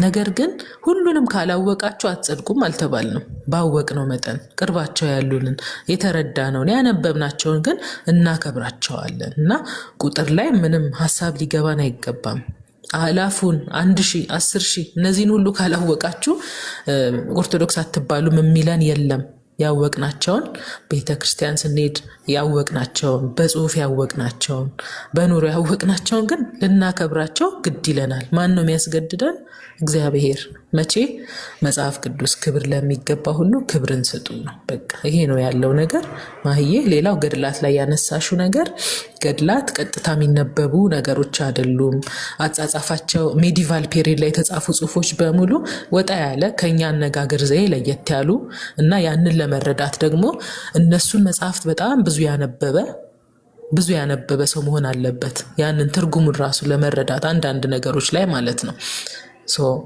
ነገር ግን ሁሉንም ካላወቃቸው አትጸድቁም አልተባልንም። ባወቅነው መጠን ቅርባቸው ያሉንን የተረዳነውን ያነበብናቸውን ግን እናከብራቸዋለን እና ቁጥር ላይ ምንም ሀሳብ ሊገባን አይገባም። አላፉን 1000 10,000 እነዚህን ሁሉ ካላወቃችሁ ኦርቶዶክስ አትባሉም የሚለን የለም። ያወቅናቸውን ቤተክርስቲያን ስንሄድ ያወቅናቸውን በጽሁፍ ያወቅናቸውን በኑሮ ያወቅናቸውን ግን ልናከብራቸው ግድ ይለናል። ማን ነው የሚያስገድደን? እግዚአብሔር። መቼ? መጽሐፍ ቅዱስ ክብር ለሚገባ ሁሉ ክብርን ስጡ ነው። በቃ ይሄ ነው ያለው ነገር ማህዬ። ሌላው ገድላት ላይ ያነሳሹ ነገር፣ ገድላት ቀጥታ የሚነበቡ ነገሮች አይደሉም። አጻጻፋቸው ሜዲቫል ፔሪድ ላይ የተጻፉ ጽሁፎች በሙሉ ወጣ ያለ ከኛ አነጋገር ዘዬ ለየት ያሉ እና ያንን ለመረዳት ደግሞ እነሱን መጽሐፍት በጣም ብዙ ያነበበ ሰው መሆን አለበት። ያንን ትርጉሙን ራሱ ለመረዳት አንዳንድ ነገሮች ላይ ማለት ነው።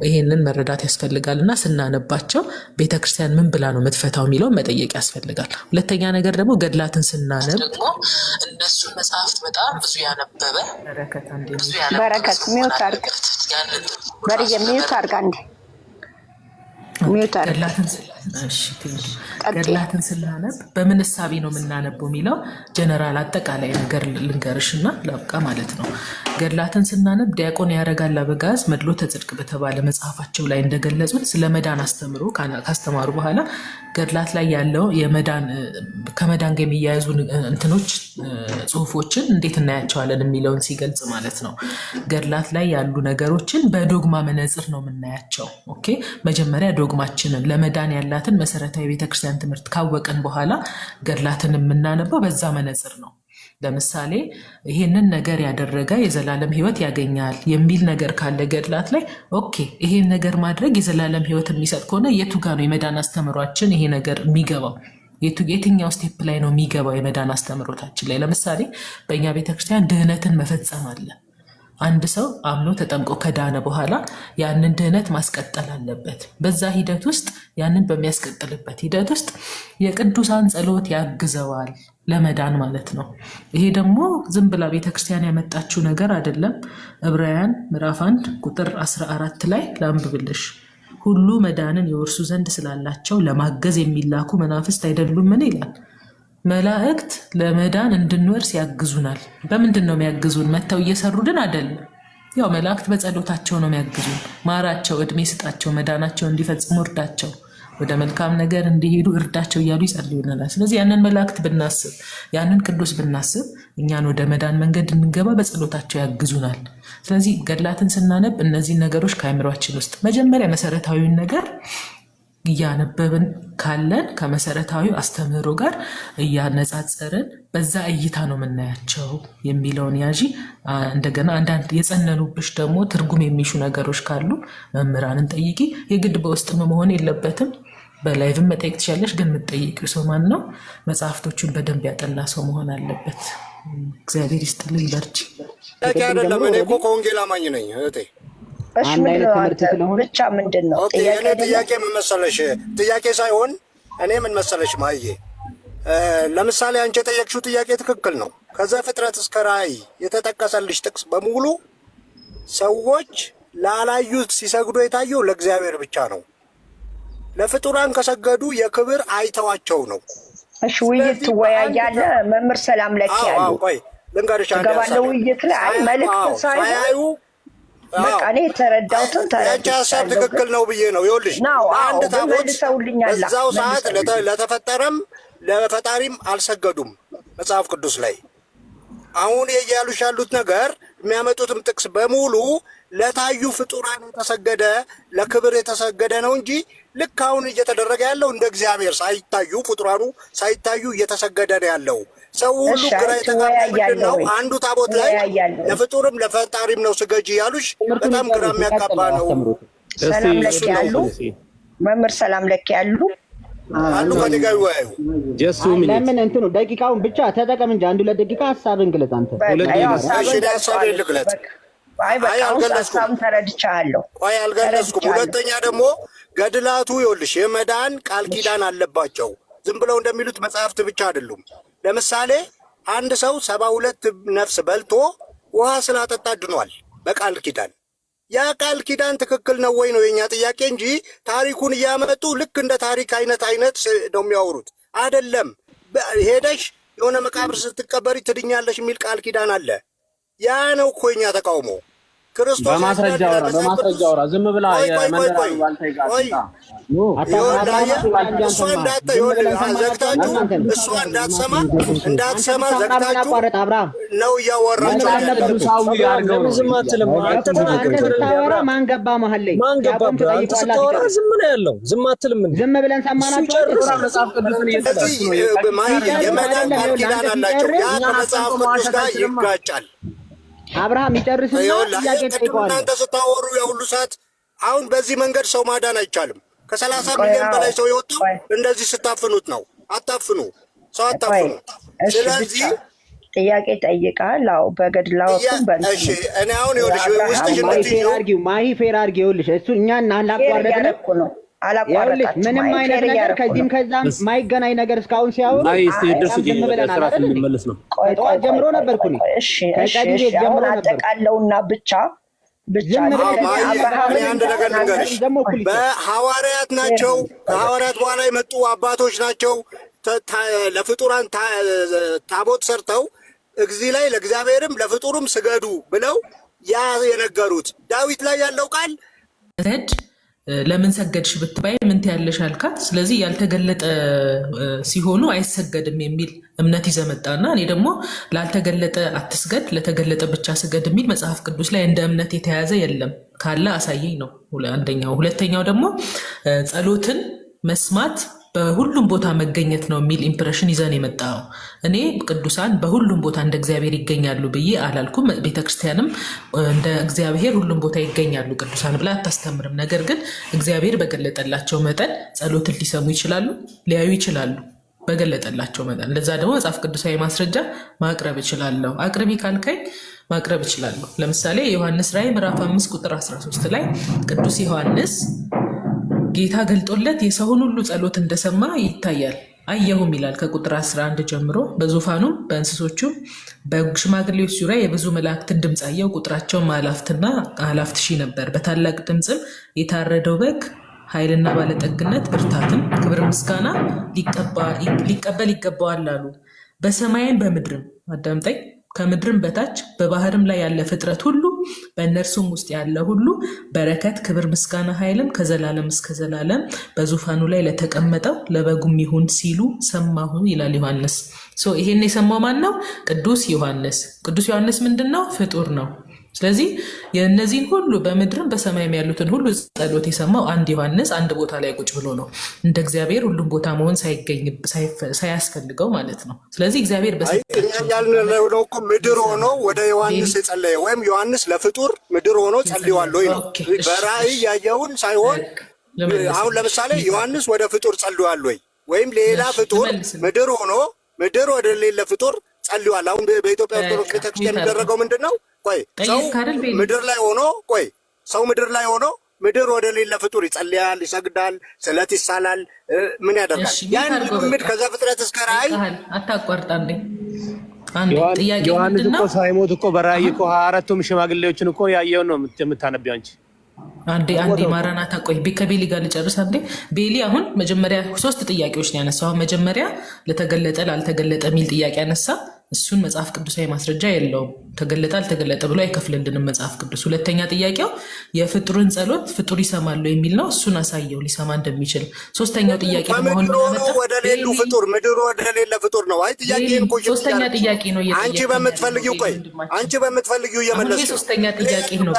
ይሄንን መረዳት ያስፈልጋል እና ስናነባቸው ቤተክርስቲያን ምን ብላ ነው የምትፈታው የሚለውን መጠየቅ ያስፈልጋል። ሁለተኛ ነገር ደግሞ ገድላትን ስናነብ ደግሞ እነሱን መጽሐፍት በጣም ብዙ ያነበበ በረከት ሚውት አድርግ ገድላትን ስናነብ በምን እሳቤ ነው የምናነበው የሚለው ጀነራል አጠቃላይ ነገር ልንገርሽና ላብቃ ማለት ነው። ገድላትን ስናነብ ዲያቆን ያረጋል አበጋዝ መድሎተ ጽድቅ በተባለ መጽሐፋቸው ላይ እንደገለጹት ስለ መዳን አስተምሮ ካስተማሩ በኋላ ገድላት ላይ ያለው ከመዳን ጋር የሚያያዙ እንትኖች ጽሁፎችን እንዴት እናያቸዋለን የሚለውን ሲገልጽ ማለት ነው። ገድላት ላይ ያሉ ነገሮችን በዶግማ መነጽር ነው የምናያቸው። ኦኬ፣ መጀመሪያ ዶግማችንን ለመዳን ያላትን መሰረታዊ ቤተክርስቲያን ትምህርት ካወቅን በኋላ ገድላትን የምናነበው በዛ መነጽር ነው። ለምሳሌ ይሄንን ነገር ያደረገ የዘላለም ሕይወት ያገኛል የሚል ነገር ካለ ገድላት ላይ ኦኬ፣ ይሄን ነገር ማድረግ የዘላለም ሕይወት የሚሰጥ ከሆነ የቱ ጋር ነው የመዳን አስተምሯችን ይሄ ነገር የሚገባው? የትኛው ስቴፕ ላይ ነው የሚገባው የመዳን አስተምሮታችን ላይ? ለምሳሌ በእኛ ቤተክርስቲያን ድህነትን መፈጸም አለ። አንድ ሰው አምኖ ተጠምቆ ከዳነ በኋላ ያንን ድህነት ማስቀጠል አለበት። በዛ ሂደት ውስጥ ያንን በሚያስቀጥልበት ሂደት ውስጥ የቅዱሳን ጸሎት ያግዘዋል ለመዳን ማለት ነው። ይሄ ደግሞ ዝም ብላ ቤተክርስቲያን ያመጣችው ነገር አይደለም። ዕብራውያን ምዕራፍ 1 ቁጥር 14 ላይ ላንብብልሽ። ሁሉ መዳንን የወርሱ ዘንድ ስላላቸው ለማገዝ የሚላኩ መናፍስት አይደሉምን ይላል። መላእክት ለመዳን እንድንወርስ ያግዙናል። በምንድን ነው የሚያግዙን? መተው እየሰሩልን አይደለም። ያው መላእክት በጸሎታቸው ነው የሚያግዙን። ማራቸው፣ እድሜ ስጣቸው፣ መዳናቸው እንዲፈጽሙ እርዳቸው፣ ወደ መልካም ነገር እንዲሄዱ እርዳቸው እያሉ ይጸልዩልናል። ስለዚህ ያንን መላእክት ብናስብ፣ ያንን ቅዱስ ብናስብ እኛን ወደ መዳን መንገድ እንገባ በጸሎታቸው ያግዙናል። ስለዚህ ገድላትን ስናነብ እነዚህ ነገሮች ከአእምሯችን ውስጥ መጀመሪያ መሰረታዊውን ነገር እያነበብን ካለን ከመሰረታዊ አስተምህሮ ጋር እያነጻጸርን በዛ እይታ ነው የምናያቸው የሚለውን ያዢ። እንደገና አንዳንድ የጸነኑብሽ ደግሞ ትርጉም የሚሹ ነገሮች ካሉ መምህራንን ጠይቂ። የግድ በውስጥ መሆን የለበትም። በላይቭም መጠየቅ ትችላለሽ። ግን የምትጠይቂው ሰው ማን ነው? መጽሐፍቶቹን በደንብ ያጠና ሰው መሆን አለበት። እግዚአብሔር ይስጥልኝ። በርቺ። አይደለም እኔ እኮ ከወንጌል አማኝ ነኝ እህቴ። አንድ አይነት ትምህርት ስለሆነ ብቻ ምንድነው ጥያቄ ምን መሰለሽ? ጥያቄ ሳይሆን እኔ ምን መሰለሽ ማየ፣ ለምሳሌ አንቺ የጠየቅሽው ጥያቄ ትክክል ነው። ከዘፍጥረት እስከ ራእይ የተጠቀሰልሽ ጥቅስ በሙሉ ሰዎች ላላዩት ሲሰግዱ የታየው ለእግዚአብሔር ብቻ ነው። ለፍጡራን ከሰገዱ የክብር አይተዋቸው ነው። እሺ ውይይት ትወያያለህ መምህር ሰላም ለክ ያሉ ቆይ ልንገርሽ አንዴ ገባለው ውይይት ላይ አይ መልእክት ሳይሆን በቃ እኔ ተረዳውትን ሀሳብ ትክክል ነው ብዬ ነው። ይኸውልሽ አንድ ታቦት እዛው ሰዓት ለተፈጠረም ለፈጣሪም አልሰገዱም መጽሐፍ ቅዱስ ላይ። አሁን እያሉሽ ያሉት ነገር የሚያመጡትም ጥቅስ በሙሉ ለታዩ ፍጡራን የተሰገደ ለክብር የተሰገደ ነው እንጂ ልክ አሁን እየተደረገ ያለው እንደ እግዚአብሔር ሳይታዩ ፍጡራኑ ሳይታዩ እየተሰገደ ነው ያለው። ሰው ሁሉ ግራ የተጋባ ነው። አንዱ ታቦት ላይ ለፍጡርም ለፈጣሪም ነው ስገጂ ያሉሽ በጣም ግራ የሚያጋባ ነው። ሰላም ለክ ያሉ መምህር ሰላም ለክ ያሉ አሉ ከደጋዩ ወያዩ ለምን እንትኑ ደቂቃውን ብቻ ተጠቀም እንጂ አንዱ ለደቂቃ ሐሳብን ግለጽ። አንተ ሐሳብን ልግለጽ። አይ አልገለጽኩም፣ ተረድቻለሁ። ቆይ አልገለጽኩም። ሁለተኛ ደግሞ ገድላቱ ይኸውልሽ የመዳን ቃል ኪዳን አለባቸው። ዝም ብለው እንደሚሉት መጽሐፍት ብቻ አይደሉም። ለምሳሌ አንድ ሰው 72 ነፍስ በልቶ ውሃ ስላጠጣ ድኗል በቃል ኪዳን። ያ ቃል ኪዳን ትክክል ነው ወይ ነው የኛ ጥያቄ እንጂ ታሪኩን እያመጡ ልክ እንደ ታሪክ አይነት ነው የሚያወሩት አይደለም። ሄደሽ የሆነ መቃብር ስትቀበሪ ትድኛለሽ የሚል ቃል ኪዳን አለ። ያ ነው እኮ የኛ ተቃውሞ። ክርስቶስ በማስረጃ አውራ ዝም ብላ የመንደራው ባልተይጋታ እንዳትሰማ ዘግታችሁ ነው እያወራችሁ ዝም አትልም። አንተ ታወራ ማን ገባ መሀል ላይ አንተ ስታወራ ዝም ነው ያለው። ዝም አትልም። ዝም ብለን ሰማናችሁ። መጽሐፍ ቅዱስን እየተጠቀሙ የመዳን ቃል ኪዳን አላቸው። ያ ከመጽሐፍ ቅዱስ ጋር ይጋጫል። አብርሃም ይጨርስና ጥያቄ ጠይቀዋል። እናንተ ስታወሩ የሁሉ ሰዓት አሁን በዚህ መንገድ ሰው ማዳን አይቻልም። ከ30 ሚሊዮን በላይ ሰው የወጣው እንደዚህ ስታፍኑት ነው። አታፍኑ፣ ሰው አታፍኑ። ስለዚህ ጥያቄ ጠይቃል። አዎ በገድላውም እሺ እኔ አሁን ይኸውልሽ ውስጥሽ ነው ማሂ ፌር አድርጊ። ይኸውልሽ እሱ እኛን አላቋረጥንም ነው አላቋረጥንም። ምንም አይነት ነገር ከዚህም ከዛም ማይገናኝ ነገር እስካሁን ሲያወሩ ጠዋት ጀምሮ ነበርኩ እኔ ከቀዲስ ጀምሮ አጠቃለውና ብቻ አንድ ነገር ልንገርሽ፣ በሐዋርያት ናቸው ከሐዋርያት በኋላ የመጡ አባቶች ናቸው ለፍጡራን ታቦት ሰርተው እግዚ ላይ ለእግዚአብሔርም ለፍጡሩም ስገዱ ብለው ያ የነገሩት። ዳዊት ላይ ያለው ቃል ለምን ሰገድሽ ብትባይ ምን ትያለሽ አልካት። ስለዚህ ያልተገለጠ ሲሆኑ አይሰገድም የሚል እምነት ይዘመጣና እኔ ደግሞ ላልተገለጠ አትስገድ ለተገለጠ ብቻ ስገድ የሚል መጽሐፍ ቅዱስ ላይ እንደ እምነት የተያዘ የለም። ካለ አሳየኝ ነው አንደኛው። ሁለተኛው ደግሞ ጸሎትን መስማት በሁሉም ቦታ መገኘት ነው የሚል ኢምፕሬሽን ይዘን የመጣው። እኔ ቅዱሳን በሁሉም ቦታ እንደ እግዚአብሔር ይገኛሉ ብዬ አላልኩም። ቤተክርስቲያንም እንደ እግዚአብሔር ሁሉም ቦታ ይገኛሉ ቅዱሳን ብላ አታስተምርም። ነገር ግን እግዚአብሔር በገለጠላቸው መጠን ጸሎትን ሊሰሙ ይችላሉ፣ ሊያዩ ይችላሉ በገለጠላቸው መጠን። ለዛ ደግሞ መጽሐፍ ቅዱሳዊ ማስረጃ ማቅረብ እችላለሁ። አቅርቢ ካልከኝ ማቅረብ እችላለሁ። ለምሳሌ ዮሐንስ ራእይ ምዕራፍ 5 ቁጥር 13 ላይ ቅዱስ ዮሐንስ ጌታ ገልጦለት የሰውን ሁሉ ጸሎት እንደሰማ ይታያል አየሁም ይላል ከቁጥር 11 ጀምሮ። በዙፋኑም በእንስሶቹም በሽማግሌዎች ዙሪያ የብዙ መላእክትን ድምፅ አየሁ። ቁጥራቸውም አላፍትና አላፍት ሺህ ነበር። በታላቅ ድምፅም የታረደው በግ ኃይልና ባለጠግነት ብርታትም ክብር ምስጋና ሊቀበል ይገባዋል አሉ። በሰማይም በምድርም አዳምጠኝ፣ ከምድርም በታች በባህርም ላይ ያለ ፍጥረት ሁሉ በእነርሱም ውስጥ ያለ ሁሉ በረከት፣ ክብር፣ ምስጋና፣ ኃይልም ከዘላለም እስከ ዘላለም በዙፋኑ ላይ ለተቀመጠው ለበጉም ይሁን ሲሉ ሰማሁ ይላል ዮሐንስ። ይሄን የሰማው ማን ነው? ቅዱስ ዮሐንስ። ቅዱስ ዮሐንስ ምንድን ነው? ፍጡር ነው። ስለዚህ የእነዚህን ሁሉ በምድርም በሰማይም ያሉትን ሁሉ ጸሎት የሰማው አንድ ዮሐንስ አንድ ቦታ ላይ ቁጭ ብሎ ነው። እንደ እግዚአብሔር ሁሉም ቦታ መሆን ሳያስፈልገው ማለት ነው። ስለዚህ እግዚአብሔር ያልነው እኮ ምድር ሆኖ ወደ ዮሐንስ የጸለየ ወይም ዮሐንስ ለፍጡር ምድር ሆኖ ጸልዋል ወይ ነው። በራእይ ያየውን ሳይሆን አሁን ለምሳሌ ዮሐንስ ወደ ፍጡር ጸልዋል ወይ ወይም ሌላ ፍጡር ምድር ሆኖ ምድር ወደ ሌላ ፍጡር ጸልዋል። አሁን በኢትዮጵያ ኦርቶዶክስ ቤተክርስቲያን የሚደረገው ምንድን ነው? ቆይ ሰው ምድር ላይ ሆኖ ቆይ ሰው ምድር ላይ ሆኖ ምድር ወደ ሌለ ፍጡር ይጸልያል፣ ይሰግዳል፣ ስለት ይሳላል፣ ምን ያደርጋል? ያን ልምምድ ከዘፍጥረት እስከ ራእይ አታቋርጥ። አንዴ ጥያቄ ዮሐንስ እኮ ሳይሞት እኮ በራእይ እኮ 24ቱም ሽማግሌዎችን እኮ ያየውን ነው የምታነቢው አንቺ። አንዴ ማራናታ ቆይ፣ ከቤሊ ጋር ልጨርስ። አንዴ ቤሊ አሁን መጀመሪያ 3 ጥያቄዎች ነው ያነሳው። አሁን መጀመሪያ ለተገለጠ ላልተገለጠ የሚል ጥያቄ ያነሳ። እሱን መጽሐፍ ቅዱሳዊ ማስረጃ የለውም። ተገለጠ አልተገለጠ ብሎ አይከፍልልንም መጽሐፍ ቅዱስ። ሁለተኛ ጥያቄው የፍጡርን ጸሎት ፍጡር ይሰማሉ የሚል ነው። እሱን አሳየው ሊሰማ እንደሚችል። ሶስተኛው ጥያቄ መሆን ወደ ሌሉ ፍጡር ምድር ወደ ሌለ ፍጡር ነው። አይ ጥያቄን ቆይ፣ ሶስተኛ ጥያቄ ነው። አንቺ በምትፈልጊው ቆይ፣ አንቺ በምትፈልጊው እየመለስሽ ሶስተኛ ጥያቄ ነው።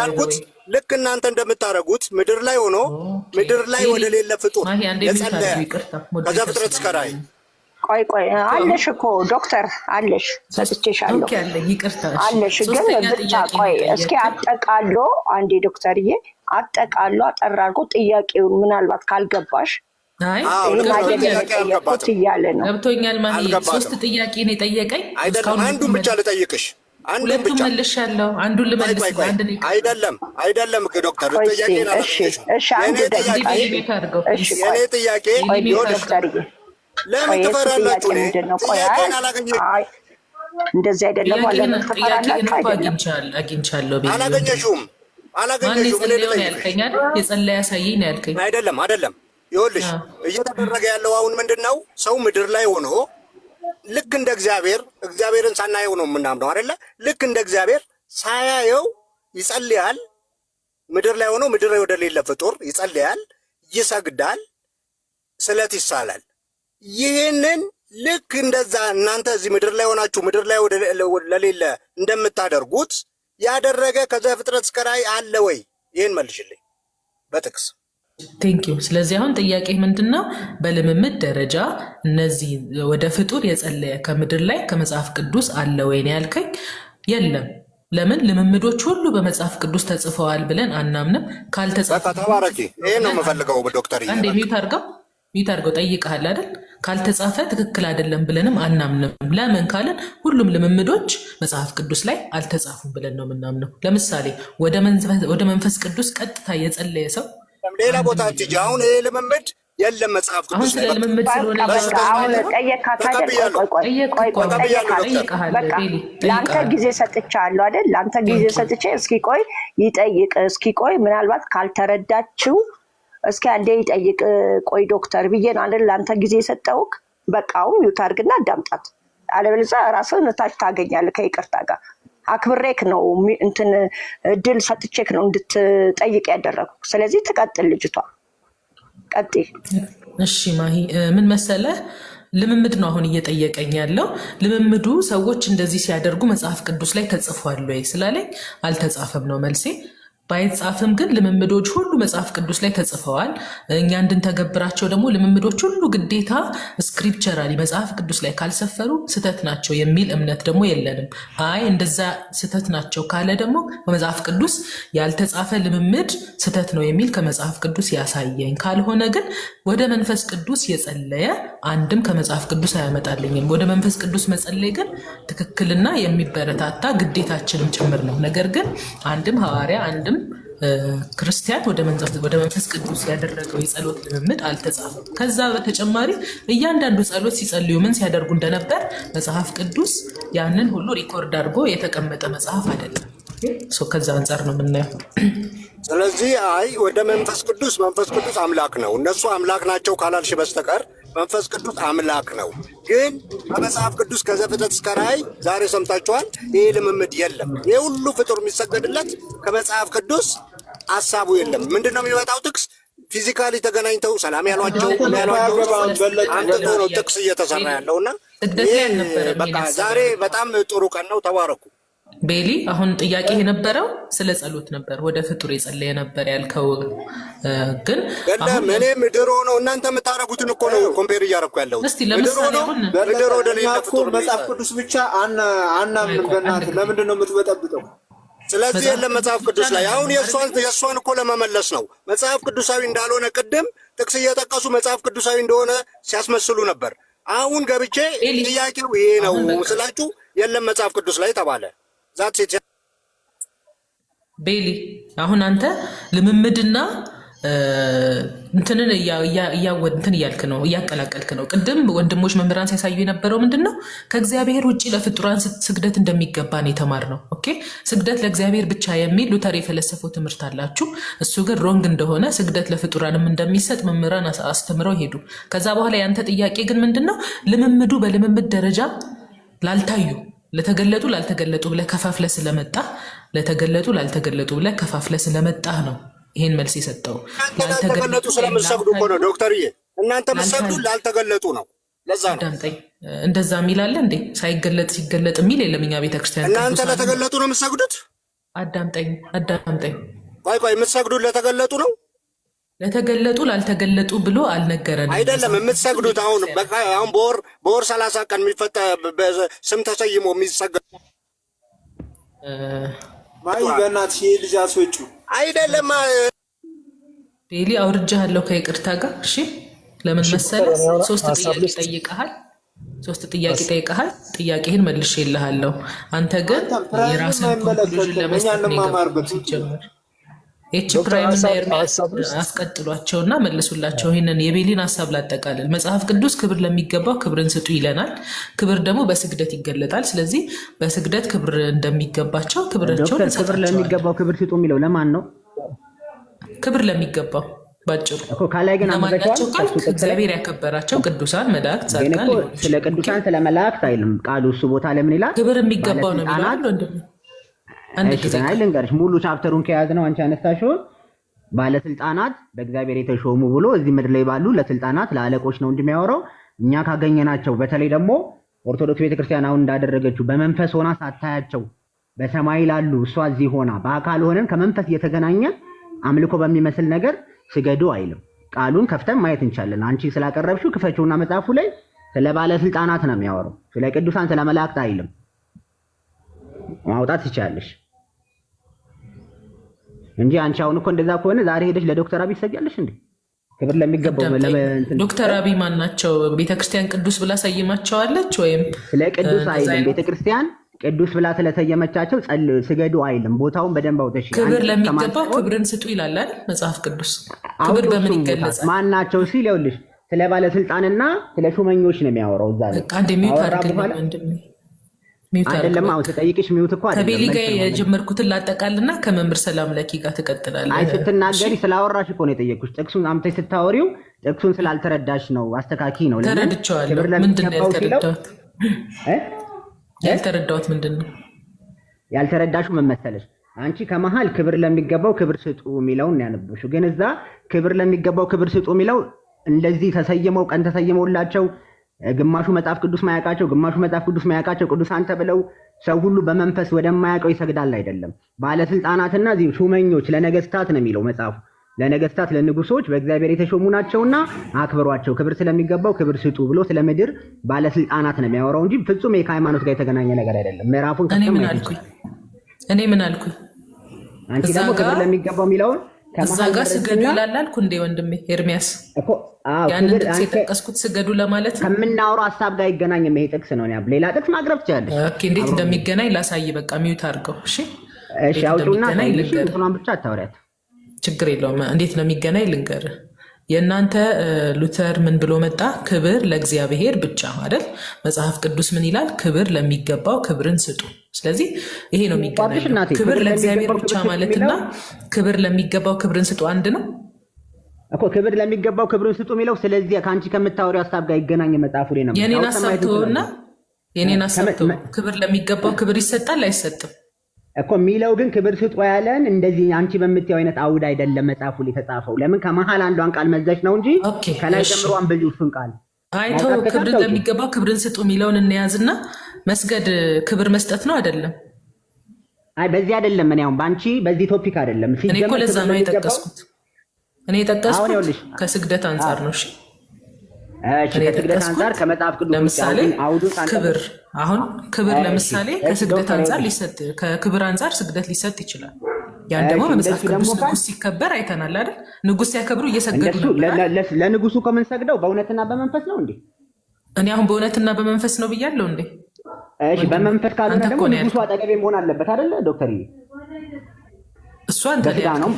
ልክ እናንተ እንደምታረጉት ምድር ላይ ሆኖ ምድር ላይ ወደ ሌለ ፍጡር የጸለየ ከዘፍጥረት እስከ ራእይ ቆይ አለሽ እኮ ዶክተር አለሽ፣ ሰጥቼሻለሁ አለሽ። ግን ብቻ ቆይ እስኪ አጠቃሎ አንዴ ዶክተርዬ አጠቃሎ አጠራርጎ ጥያቄውን ምናልባት ካልገባሽ እያለ ነው። ገብቶኛል ማለት 3 ጥያቄ ነው የጠየቀኝ። አንዱን ብቻ ልጠይቅሽ፣ አንዱን ብቻ መልሻለሁ። አንዱን ልመልስ። አይደለም ዶክተር ጥያቄ የኔ ጥያቄ ዶክተርዬ ለምን ትፈራላችሁ? ጥያቄን አላገኘሁም። እንደዚህ አይደለም። አግኝቻለሁ። አላገኘሽውም። የጸለየ ያሳየኝ ነው ያልከኝ። አይደለም። ይኸውልሽ እየተደረገ ያለው አሁን ምንድን ነው? ሰው ምድር ላይ ሆኖ ልክ እንደ እግዚአብሔርን ሳናየው ነው የምናምነው አይደለ? ልክ እንደ እግዚአብሔር ሳያየው ይጸልያል። ምድር ላይ ሆኖ ምድር ወደ ሌለ ፍጡር ይጸልያል፣ ይሰግዳል፣ ስለት ይሳላል። ይህንን ልክ እንደዛ እናንተ እዚህ ምድር ላይ ሆናችሁ ምድር ላይ ለሌለ እንደምታደርጉት ያደረገ ከዘፍጥረት እስከ ራእይ አለ ወይ? ይህን መልሽልኝ በጥቅስ። ቴንኪው። ስለዚህ አሁን ጥያቄ ምንድነው? በልምምድ ደረጃ እነዚህ ወደ ፍጡር የጸለየ ከምድር ላይ ከመጽሐፍ ቅዱስ አለ ወይ ነው ያልከኝ። የለም። ለምን? ልምምዶች ሁሉ በመጽሐፍ ቅዱስ ተጽፈዋል ብለን አናምንም። ካልተጻፈ ተባረኪ። ይሄን ነው የምፈልገው ዶክተር። አንዴ ሚውት አድርገው ጠይቀሃል አይደል? ካልተጻፈ ትክክል አይደለም ብለንም አናምንም። ለምን ካልን ሁሉም ልምምዶች መጽሐፍ ቅዱስ ላይ አልተጻፉም ብለን ነው የምናምነው። ለምሳሌ ወደ መንፈስ ቅዱስ ቀጥታ የጸለየ ሰው ሌላ ቦታ ትጂ። አሁን ይሄ ልምምድ የለም መጽሐፍ ቅዱስ ላይ። አሁን ልምምድ ስለሆነ ለአንተ ጊዜ ሰጥቻለሁ አይደል? ለአንተ ጊዜ ሰጥቼ እስኪ ቆይ ምናልባት ካልተረዳችው እስኪ አንዴ ይጠይቅ ቆይ ዶክተር ብዬ ነው አይደል ለአንተ ጊዜ የሰጠውክ። በቃውም ሚውት አድርግና አዳምጣት፣ አለበለዚያ ራስህን እታች ታገኛለህ። ከይቅርታ ጋር አክብሬክ ነው እንትን እድል ሰጥቼክ ነው እንድትጠይቅ ያደረግኩ። ስለዚህ ትቀጥል ልጅቷ፣ ቀጥይ። እሺ ማሂ፣ ምን መሰለህ ልምምድ ነው አሁን እየጠየቀኝ ያለው። ልምምዱ ሰዎች እንደዚህ ሲያደርጉ መጽሐፍ ቅዱስ ላይ ተጽፏል ወይ ስላለኝ አልተጻፈም ነው መልሴ። ባይጻፍም ግን ልምምዶች ሁሉ መጽሐፍ ቅዱስ ላይ ተጽፈዋል። እኛ እንድንተገብራቸው ደግሞ ልምምዶች ሁሉ ግዴታ ስክሪፕቸራሊ መጽሐፍ ቅዱስ ላይ ካልሰፈሩ ስህተት ናቸው የሚል እምነት ደግሞ የለንም። አይ እንደዛ ስህተት ናቸው ካለ ደግሞ በመጽሐፍ ቅዱስ ያልተጻፈ ልምምድ ስህተት ነው የሚል ከመጽሐፍ ቅዱስ ያሳየኝ። ካልሆነ ግን ወደ መንፈስ ቅዱስ የጸለየ አንድም ከመጽሐፍ ቅዱስ አያመጣልኝም። ወደ መንፈስ ቅዱስ መጸለይ ግን ትክክልና የሚበረታታ ግዴታችንም ጭምር ነው። ነገር ግን አንድም ሐዋርያ አንድም ክርስቲያን ወደ መንፈስ ቅዱስ ያደረገው የጸሎት ልምምድ አልተጻፈም። ከዛ በተጨማሪ እያንዳንዱ ጸሎት ሲጸልዩ ምን ሲያደርጉ እንደነበር መጽሐፍ ቅዱስ ያንን ሁሉ ሪኮርድ አድርጎ የተቀመጠ መጽሐፍ አይደለም። ከዛ አንጻር ነው የምናየው። ስለዚህ አይ ወደ መንፈስ ቅዱስ አምላክ ነው። እነሱ አምላክ ናቸው ካላልሽ በስተቀር መንፈስ ቅዱስ አምላክ ነው። ግን በመጽሐፍ ቅዱስ ከዘፍጥረት እስከ ራእይ ዛሬ ሰምታችኋል፣ ይህ ልምምድ የለም። ይህ ሁሉ ፍጡር የሚሰገድለት ከመጽሐፍ ቅዱስ ሀሳቡ የለም። ምንድን ነው የሚመጣው ጥቅስ? ፊዚካሊ ተገናኝተው ሰላም ያሏቸው አንጥቶ ነው ጥቅስ እየተሰራ ያለውና በቃ ዛሬ በጣም ጥሩ ቀን ነው። ተባረኩ። ቤሊ አሁን ጥያቄ የነበረው ስለ ጸሎት ነበር። ወደ ፍጡር የጸለየ ነበር ያልከው። ግን እኔ ምድር ሆኖ እናንተ የምታደርጉትን እኮ ነው ኮምፔር እያደረኩ ያለው። ምድር ወደ ሌላ ፍጡር መጽሐፍ ቅዱስ ብቻ አናምንም። በእናትህ ለምንድን ነው የምትበጠብጠው? ስለዚህ የለም መጽሐፍ ቅዱስ ላይ አሁን የእሷን እኮ ለመመለስ ነው። መጽሐፍ ቅዱሳዊ እንዳልሆነ ቅድም ጥቅስ እየጠቀሱ መጽሐፍ ቅዱሳዊ እንደሆነ ሲያስመስሉ ነበር። አሁን ገብቼ ጥያቄው ይሄ ነው ስላችሁ የለም መጽሐፍ ቅዱስ ላይ ተባለ። ቤሊ አሁን አንተ ልምምድና እንትንን እንትን እያልክ ነው፣ እያቀላቀልክ ነው። ቅድም ወንድሞች መምህራን ሲያሳዩ የነበረው ምንድን ነው? ከእግዚአብሔር ውጭ ለፍጡራን ስግደት እንደሚገባ ነው የተማርነው። ኦኬ፣ ስግደት ለእግዚአብሔር ብቻ የሚል ሉተር የፈለሰፈው ትምህርት አላችሁ። እሱ ግን ሮንግ እንደሆነ ስግደት ለፍጡራንም እንደሚሰጥ መምህራን አስተምረው ሄዱ። ከዛ በኋላ ያንተ ጥያቄ ግን ምንድን ነው? ልምምዱ በልምምድ ደረጃ ላልታዩ ለተገለጡ ላልተገለጡ ብለህ ከፋፍለህ ስለመጣህ ለተገለጡ ላልተገለጡ ብለህ ከፋፍለህ ስለመጣህ ነው ይሄን መልስ የሰጠው። ላልተገለጡ ስለምትሰግዱ እኮ ነው ዶክተርዬ፣ እናንተ የምትሰግዱ ላልተገለጡ ነው። ለዛ ነው አዳምጠኝ። እንደዛ የሚል አለ እንዴ? ሳይገለጥ ሲገለጥ የሚል የለም እኛ ቤተክርስቲያን። እናንተ ለተገለጡ ነው የምትሰግዱት? አዳምጠኝ። ቆይ የምትሰግዱት ለተገለጡ ነው? ለተገለጡ ላልተገለጡ ብሎ አልነገረንም። አይደለም የምትሰግዱት አሁን በወር 30 ቀን የሚፈታ ስም ተሰይሞ የሚሰገድ ማይ በእናትሽ ልጅ አስወጩ አይደለም። ቤሊ አውርጃለሁ ከይቅርታ ጋር። እሺ ለምን መሰለህ? ሶስት ጥያቄ ጠይቀሃል። ጥያቄህን መልሼልሃለሁ። አንተ ግን የራስህን ኮንክሉዥን ለመስጠት ሲጀምር ኤች ፕራይም እና ኤርሚያስ አስቀጥሏቸውና መልሱላቸው። ይህንን የቤሊን ሀሳብ ላጠቃልል። መጽሐፍ ቅዱስ ክብር ለሚገባው ክብርን ስጡ ይለናል። ክብር ደግሞ በስግደት ይገለጣል። ስለዚህ በስግደት ክብር እንደሚገባቸው ክብራቸውን ክብር ለሚገባው ክብር ስጡ የሚለው ለማን ነው? ክብር ለሚገባው ባጭሩ ካላይ ግን አመዛቸው ቃል እግዚአብሔር ያከበራቸው ቅዱሳን መላእክት ጻድቃን። ስለ ቅዱሳን ስለ መላእክት አይልም ቃሉ። እሱ ቦታ ለምን ይላል? ክብር የሚገባው ነው የሚለው ወንድም። ልንገርሽ ሙሉ ቻፕተሩን ከያዝ ነው አንቺ አነሳሽውን ባለስልጣናት በእግዚአብሔር የተሾሙ ብሎ እዚህ ምድር ላይ ባሉ ለስልጣናት ለአለቆች ነው እንደሚያወራው። እኛ ካገኘናቸው በተለይ ደግሞ ኦርቶዶክስ ቤተክርስቲያን አሁን እንዳደረገችው በመንፈስ ሆና ሳታያቸው በሰማይ ላሉ እሷ እዚህ ሆና በአካል ሆነን ከመንፈስ እየተገናኘ አምልኮ በሚመስል ነገር ስገዱ አይልም። ቃሉን ከፍተን ማየት እንችላለን። አንቺ ስላቀረብሽው ክፈችውና መጽሐፉ ላይ ስለ ባለስልጣናት ነው የሚያወራው። ስለ ቅዱሳን ስለ መላእክት አይልም። ማውጣት ትችላለሽ እንጂ አንቺ አሁን እኮ እንደዛ ከሆነ ዛሬ ሄደሽ ለዶክተር አብይ ትሰጊያለሽ እንዴ? ክብር ለሚገባው ዶክተር አብይ ማን ናቸው? ቤተክርስቲያን ቅዱስ ብላ ሰይማቸዋለች ወይም ስለ ቅዱስ አይልም። ቤተክርስቲያን ቅዱስ ብላ ስለሰየመቻቸው ስገዱ አይልም። ቦታውን በደንብ አውጥተሽ ክብር ለሚገባው ክብርን ስጡ ይላል አይደል መጽሐፍ ቅዱስ? ክብር በምን ይገለጻል? ማን ናቸው ሲል ይኸውልሽ ስለ ባለስልጣንና ስለ ሹመኞች ነው የሚያወራው። እዛ ላይ አንዴ ሚውት አድርገን አይደለም አሁን ተጠይቅሽ ሚውት እኮ አይደለም። ከቤሊ ጋር የጀመርኩትን ላጠቃልና ከመምህር ሰላም ለኪ ጋር ትቀጥላለህ። አይ ስትናገሪ ስላወራሽ እኮ ነው የጠየቅኩሽ። ጥቅሱን አምጥተሽ ስታወሪው ጥቅሱን ስላልተረዳሽ ነው። አስተካኪ ነው። ተረድቼዋለሁ። ምንድን ነው ያልተረዳሁት? ያልተረዳሁት ምንድን ነው ያልተረዳሽው? ምን መሰለሽ አንቺ ከመሃል ክብር ለሚገባው ክብር ስጡ የሚለውን ያነበብሽው፣ ግን እዛ ክብር ለሚገባው ክብር ስጡ የሚለው እንደዚህ ተሰየመው ቀን ተሰየመውላቸው ግማሹ መጽሐፍ ቅዱስ ማያውቃቸው ግማሹ መጽሐፍ ቅዱስ ማያውቃቸው ቅዱሳን ተብለው ሰው ሁሉ በመንፈስ ወደማያውቀው ይሰግዳል አይደለም። ባለስልጣናትና እዚህ ሹመኞች ለነገስታት ነው የሚለው መጽሐፉ። ለነገስታት ለንጉሶች በእግዚአብሔር የተሾሙ ናቸውና አክብሯቸው፣ ክብር ስለሚገባው ክብር ስጡ ብሎ ስለ ምድር ባለስልጣናት ነው የሚያወራው እንጂ ፍጹም ከሃይማኖት ጋር የተገናኘ ነገር አይደለም። ምዕራፉን እኔ ምን አልኩኝ? አንቺ ደግሞ ክብር ለሚገባው የሚለውን እዛ ጋር ስገዱ ይላል አልኩ እንዴ ወንድሜ ኤርሚያስ? ያንን ጥቅስ የጠቀስኩት ስገዱ ለማለት ነው። ከምናወራው ሀሳብ ጋር አይገናኝም ይሄ ጥቅስ ነው። ሌላ ጥቅስ ማቅረብ ትችላለሽ። እንዴት እንደሚገናኝ ላሳይ። በቃ ሚውት አድርገው። እሺ አውጡና እንትኗን ብቻ አታወሪያት። ችግር የለውም። እንዴት ነው የሚገናኝ ልንገርህ። የእናንተ ሉተር ምን ብሎ መጣ? ክብር ለእግዚአብሔር ብቻ አይደል? መጽሐፍ ቅዱስ ምን ይላል? ክብር ለሚገባው ክብርን ስጡ። ስለዚህ ይሄ ነው የሚገናኝ። ክብር ለእግዚአብሔር ብቻ ማለትና ክብር ለሚገባው ክብርን ስጡ አንድ ነው እኮ። ክብር ለሚገባው ክብርን ስጡ የሚለው ስለዚህ ከአንቺ ከምታወሪው ሀሳብ ጋር ይገናኝ መጽሐፉ ላይ ነው። የኔን ሀሳብ ተወውና የኔን ሀሳብ ተወው። ክብር ለሚገባው ክብር ይሰጣል አይሰጥም እኮ የሚለው ግን ክብር ስጡ ያለን እንደዚህ አንቺ በምትይው አይነት አውድ አይደለም መጽሐፉ ላይ ተጻፈው። ለምን ከመሃል አንዷን ቃል መዘሽ ነው እንጂ ከላይ ጀምሮ አንብቢው እሱን ቃል አይቶ ክብር ለሚገባው ክብርን ስጡ የሚለውን እንያዝና መስገድ ክብር መስጠት ነው አይደለም? አይ በዚህ አይደለም። እኔ አሁን ባንቺ በዚህ ቶፒክ አይደለም። እኔ እኮ ለዛ ነው የጠቀስኩት። እኔ የጠቀስኩት ከስግደት አንጻር ነው። እሺ ከስግደት አንጻር ከመጽሐፍ ቅዱስ ለምሳሌ ክብር አሁን ክብር ለምሳሌ ከስግደት አንጻር ሊሰጥ ከክብር አንጻር ስግደት ሊሰጥ ይችላል። ያን ደግሞ በመጽሐፍ ቅዱስ ንጉስ ሲከበር አይተናል አይደል? ንጉስ ሲያከብሩ እየሰገዱ ነው። ለንጉሱ ከምንሰግደው በእውነትና በመንፈስ ነው እንዴ? እኔ አሁን በእውነትና በመንፈስ ነው ብያለሁ እንዴ? እሺ በመንፈስ ካልሆነ ደግሞ ንጉሱ አጠገቤ መሆን አለበት አይደለ ዶክተር? እሱ አንተ ነው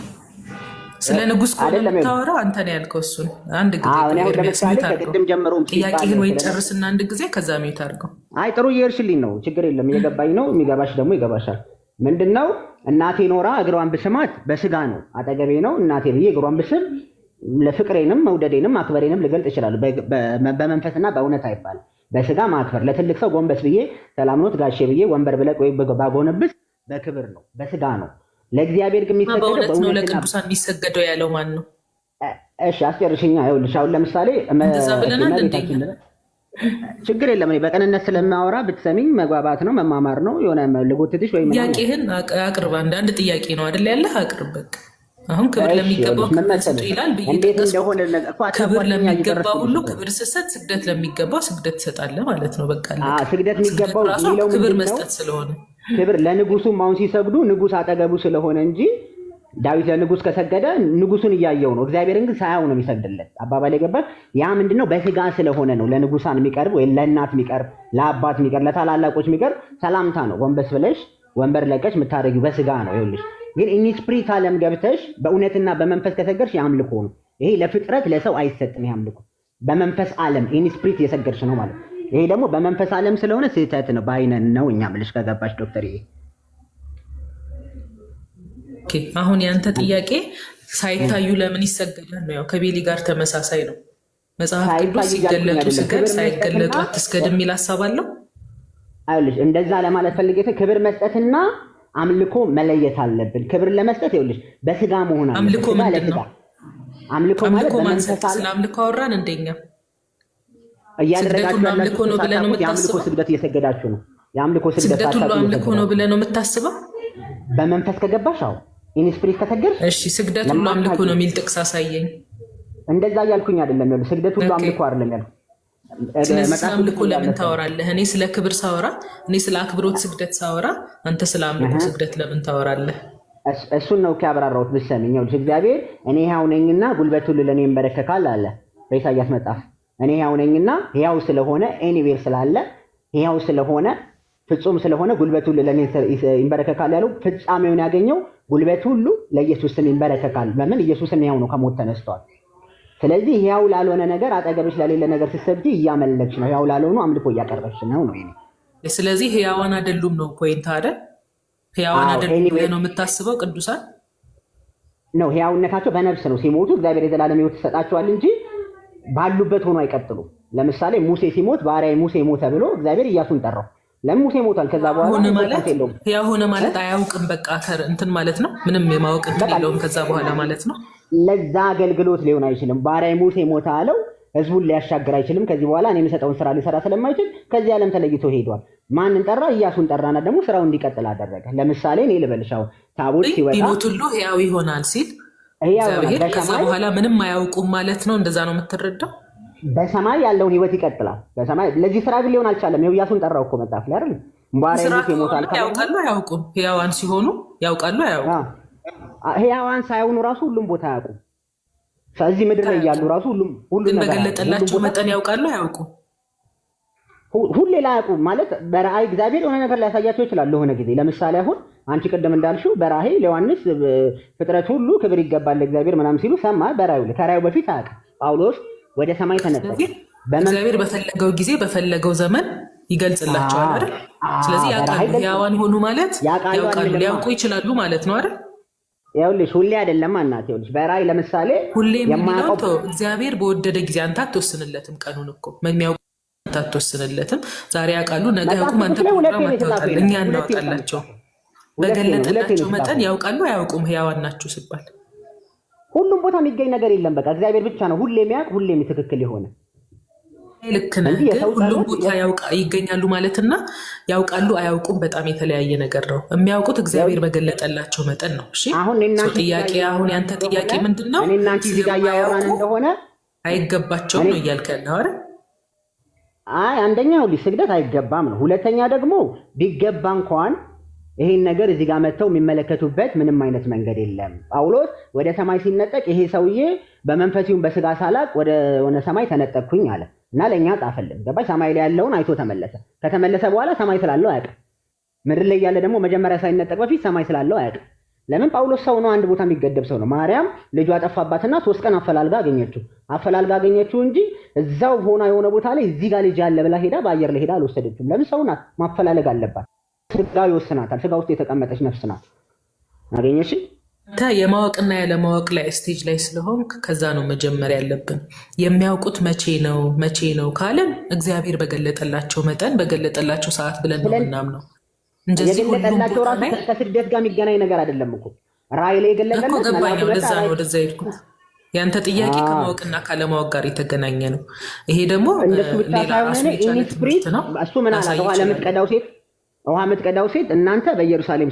ስለ ንጉስ ከሆነ የምታወራው አንተ ነው ያልከው። እሱን አንድ ጊዜ ለምሳሌ ከቅድም ጀምሮ ጥያቄህን ወይ ጨርስና አንድ ጊዜ ከዛ ሚዩት አድርገው። አይ ጥሩ እየሄድሽልኝ ነው፣ ችግር የለም እየገባኝ ነው። የሚገባሽ ደግሞ ይገባሻል። ምንድነው እናቴ ኖራ እግሯን ብስማት በስጋ ነው፣ አጠገቤ ነው እናቴ ብዬ እግሯን ብስም ለፍቅሬንም መውደዴንም ማክበሬንም ልገልጥ እችላለሁ። በመንፈስና በእውነት አይባልም። በስጋ ማክበር ለትልቅ ሰው ጎንበስ ብዬ ሰላምኖት ጋሼ ብዬ ወንበር ብለቅ ወይ ባጎነብስ በክብር ነው፣ በስጋ ነው። ለእግዚአብሔር ግን የሚሰገደው በእውነት ነው። ለቅዱሳን የሚሰገደው ያለው ማን ነው? እሺ አስጨርሽኛ። ይኸውልሽ አሁን ለምሳሌ ችግር የለም እኔ በቀንነት ስለማወራ ብትሰሚኝ መግባባት ነው መማማር ነው። የሆነ ልጎትትሽ ወይ ጥያቄህን አቅርብ። አንዳንድ ጥያቄ ነው አይደል ያለህ? አቅርብ በቃ። አሁን ክብር ለሚገባው ክብር ስጡ ይላል ብዬ ክብር ለሚገባው ሁሉ ክብር ስሰጥ፣ ስግደት ለሚገባው ስግደት ትሰጣለህ ማለት ነው። በቃ ስግደት የሚገባው ክብር መስጠት ስለሆነ ክብር ለንጉሱም አሁን ሲሰግዱ ንጉስ አጠገቡ ስለሆነ እንጂ ዳዊት ለንጉስ ከሰገደ ንጉሱን እያየው ነው። እግዚአብሔርን ግን ሳያው ነው የሚሰግድለት። አባባል የገባ ያ ምንድነው? በስጋ ስለሆነ ነው ለንጉሳን የሚቀርብ ወይ ለእናት የሚቀርብ ለአባት የሚቀርብ ለታላላቆች የሚቀርብ ሰላምታ ነው። ጎንበስ ብለሽ ወንበር ለቀሽ የምታደርጊው በስጋ ነው። ይኸውልሽ ግን ኢንስፕሪት ዓለም ገብተሽ በእውነትና በመንፈስ ከሰገድሽ ያምልኮ ነው። ይሄ ለፍጥረት ለሰው አይሰጥም። ያምልኮ በመንፈስ ዓለም ኢንስፕሪት የሰገድሽ ነው ማለት። ይሄ ደግሞ በመንፈስ ዓለም ስለሆነ ስህተት ነው ባይነን ነው እኛ ብለሽ ከገባሽ ዶክተር። ይሄ አሁን ያንተ ጥያቄ ሳይታዩ ለምን ይሰገዳል ነው። ያው ከቤሊ ጋር ተመሳሳይ ነው። መጽሐፍ ቅዱስ ሲገለጡ ስገድ፣ ሳይገለጡ አትስገድ የሚል ሀሳብ አለው። አይልሽ እንደዛ ለማለት ፈልጌ ክብር መስጠትና አምልኮ መለየት አለብን። ክብር ለመስጠት ይኸውልሽ በስጋ መሆን አለበት። አምልኮ ምንድን ነው? አምልኮ ማለት ስለ አምልኮ አወራን እንደኛ እያደረጋችሁ አምልኮ ነው ብለህ ነው የምታስበው? ስግደት እየሰገዳችሁ ነው። የአምልኮ ስግደት ሁሉ አምልኮ ነው ብለህ ነው የምታስበው? በመንፈስ ከገባሽ አዎ፣ ኢንስፕሪት ከተገርሽ እሺ። ስግደት ሁሉ አምልኮ ነው የሚል ጥቅስ አሳየኝ። እንደዛ እያልኩኝ አይደለም። ይኸውልሽ ስግደት ሁሉ አምልኮ አይደለም ያልኩት። ስለዚህ ስለ አምልኮ ለምን ታወራለህ? እኔ ስለ ክብር ሳወራ፣ እኔ ስለ አክብሮት ስግደት ሳወራ፣ አንተ ስለ አምልኮ ስግደት ለምን ታወራለህ? እሱን ነው ያብራራሁት። ብትሰሚኝ ይኸውልሽ እግዚአብሔር እኔ ሕያው ነኝና ጉልበት ሁሉ ለእኔ ይንበረከካል አለ በኢሳይያስ መጽሐፍ። እኔ ሕያው ነኝና ሕያው ስለሆነ ኤኒዌር ስላለ ሕያው ስለሆነ ፍጹም ስለሆነ ጉልበት ሁሉ ለእኔ ይንበረከካል ያለው ፍጻሜውን ያገኘው ጉልበት ሁሉ ለኢየሱስ ስም ይንበረከካል። ለምን? ኢየሱስም ሕያው ነው፣ ከሞት ተነስቷል። ስለዚህ ሕያው ላልሆነ ነገር አጠገብሽ ለሌለ ነገር ስትሰግጂ እያመለክሽ ነው። ሕያው ላልሆኑ አምልኮ እያቀረብሽ ነው ነው። ስለዚህ ሕያዋን አይደሉም ነው ፖይንት አይደል? ሕያዋን አይደሉም ብለህ ነው የምታስበው? ቅዱሳን ነው ሕያውነታቸው በነፍስ ነው። ሲሞቱ እግዚአብሔር የዘላለም ሕይወት ይሰጣቸዋል እንጂ ባሉበት ሆኖ አይቀጥሉም። ለምሳሌ ሙሴ ሲሞት ባሪያዬ ሙሴ ሞተ ብሎ እግዚአብሔር ኢያሱን ጠራው። ለምን? ሙሴ ሞቷል። ከዛ በኋላ ሕያው ሆነ ማለት አያውቅም በቃ እንትን ማለት ነው። ምንም የማወቅ እንትን የለውም ከዛ በኋላ ማለት ነው። ለዛ አገልግሎት ሊሆን አይችልም። ባሪያዬ ሙሴ ሞተ አለው። ህዝቡን ሊያሻገር አይችልም። ከዚህ በኋላ እኔ የምሰጠውን ስራ ሊሰራ ስለማይችል ከዚህ ዓለም ተለይቶ ሄዷል። ማንን ጠራ? ኢያሱን ጠራና ደግሞ ስራው እንዲቀጥል አደረገ። ለምሳሌ እኔ ልበልሻው ታቦት ሲወጣ ቢሞት ሁሉ ሕያው ይሆናል ሲል እግዚአብሔር ከዛ በኋላ ምንም አያውቁም ማለት ነው። እንደዛ ነው የምትረዳው? በሰማይ ያለውን ህይወት ይቀጥላል። በሰማይ ለዚህ ስራ ግን ሊሆን አልቻለም። ይኸው ኢያሱን ጠራው እኮ መጽሐፍ ላይ አይደል? ባሪያዬ ሙሴ ሞታል። ያውቃሉ አያውቁም? ሕያዋን ሲሆኑ ያውቃሉ አያውቁም? ሕያዋን ሳይሆኑ ራሱ ሁሉም ቦታ አያውቁም። ስለዚህ ምድር ላይ ያሉ ራሱ ሁሉ ነገር በገለጠላቸው መጠን ያውቃሉ አያውቁም? ሁሌ ላያውቁም ማለት በራእይ እግዚአብሔር የሆነ ነገር ሊያሳያቸው ይችላል ለሆነ ጊዜ። ለምሳሌ አሁን አንቺ ቅድም እንዳልሽው በራእይ ለዮሐንስ ፍጥረት ሁሉ ክብር ይገባል ለእግዚአብሔር ምናምን ሲሉ ሰማ። በራእዩ ከራእዩ በፊት አያውቅም። ጳውሎስ ወደ ሰማይ ተነጠቀ። እግዚአብሔር በፈለገው ጊዜ በፈለገው ዘመን ይገልጽላቸዋል አይደል? ስለዚህ ያውቃሉ። ሕያዋን ሆኑ ማለት ያውቃሉ፣ ሊያውቁ ይችላሉ ማለት ነው አይደል? ይኸውልሽ ሁሌ አይደለም እናት። ይኸውልሽ በራእይ ለምሳሌ ሁሌ የሚለው እግዚአብሔር በወደደ ጊዜ አንተ አትወስንለትም። ቀኑን እኮ የሚያውቁ አንተ አትወስንለትም። ዛሬ ያውቃሉ፣ ነገ ያውቁም። አንተ ፕሮግራም አታወጣለህ፣ እኛ እናወጣላቸው። በገለጠላቸው መጠን ያውቃሉ አያውቁም? ሕያዋን ናችሁ ሲባል ሁሉም ቦታ የሚገኝ ነገር የለም። በቃ እግዚአብሔር ብቻ ነው ሁሌ የሚያውቅ ሁሌ ትክክል የሆነ። ልክ ነህ። ግን ሁሉም ቦታ ይገኛሉ ማለትና ያውቃሉ አያውቁም በጣም የተለያየ ነገር ነው። የሚያውቁት እግዚአብሔር በገለጠላቸው መጠን ነው። እሺ ጥያቄ አሁን ያንተ ጥያቄ ምንድን ነው? እንደሆነ አይገባቸውም ነው እያልክ ያለው አይደል? አይ አንደኛው ስግደት አይገባም ነው። ሁለተኛ ደግሞ ቢገባ እንኳን ይሄን ነገር እዚህ ጋር መጥተው የሚመለከቱበት ምንም አይነት መንገድ የለም። ጳውሎስ ወደ ሰማይ ሲነጠቅ ይሄ ሰውዬ በመንፈሲውን በስጋ ሳላቅ ወደ ሆነ ሰማይ ተነጠቅኩኝ አለ እና ለእኛ ጻፈልን። ገባሽ? ሰማይ ላይ ያለውን አይቶ ተመለሰ። ከተመለሰ በኋላ ሰማይ ስላለው አያውቅም። ምድር ላይ ያለ ደግሞ መጀመሪያ ሳይነጠቅ በፊት ሰማይ ስላለው አያውቅም። ለምን ጳውሎስ ሰው ነው፣ አንድ ቦታ የሚገደብ ሰው ነው። ማርያም ልጇ ጠፋባትና 3 ቀን አፈላልጋ አገኘችው እንጂ እዛው ሆና የሆነ ቦታ ላይ እዚህ ጋር ልጅ አለ ብላ ሄዳ በአየር ላይ ሄዳ አልወሰደችም። ለምን? ሰው ናት፣ ማፈላለግ አለባት። ስጋው ይወስናታል። ስጋ ውስጥ የተቀመጠች ነፍስ ናት። አገኘሽ? የማወቅና ያለማወቅ ላይ ስቴጅ ላይ ስለሆንክ ከዛ ነው መጀመር ያለብን። የሚያውቁት መቼ ነው ካለም እግዚአብሔር በገለጠላቸው መጠን በገለጠላቸው ሰዓት ብለን ነው ምናምነው። የገለጠላቸው ራሱ ከስደት ጋር የሚገናኝ ነገር አይደለም እኮ ራእይ ላይ የገለጠላቸው እኮ ገባኝ። ወደዛ ነው ወደዛ ሄድኩት። ያንተ ጥያቄ ከማወቅና ካለማወቅ ጋር የተገናኘ ነው። ይሄ ደግሞ እንደሱ ብቻ ሳይሆን ኢንስፕሪት ነው። እሱ ምን አላት? ውሃ የምትቀዳው ሴት እናንተ በኢየሩሳሌም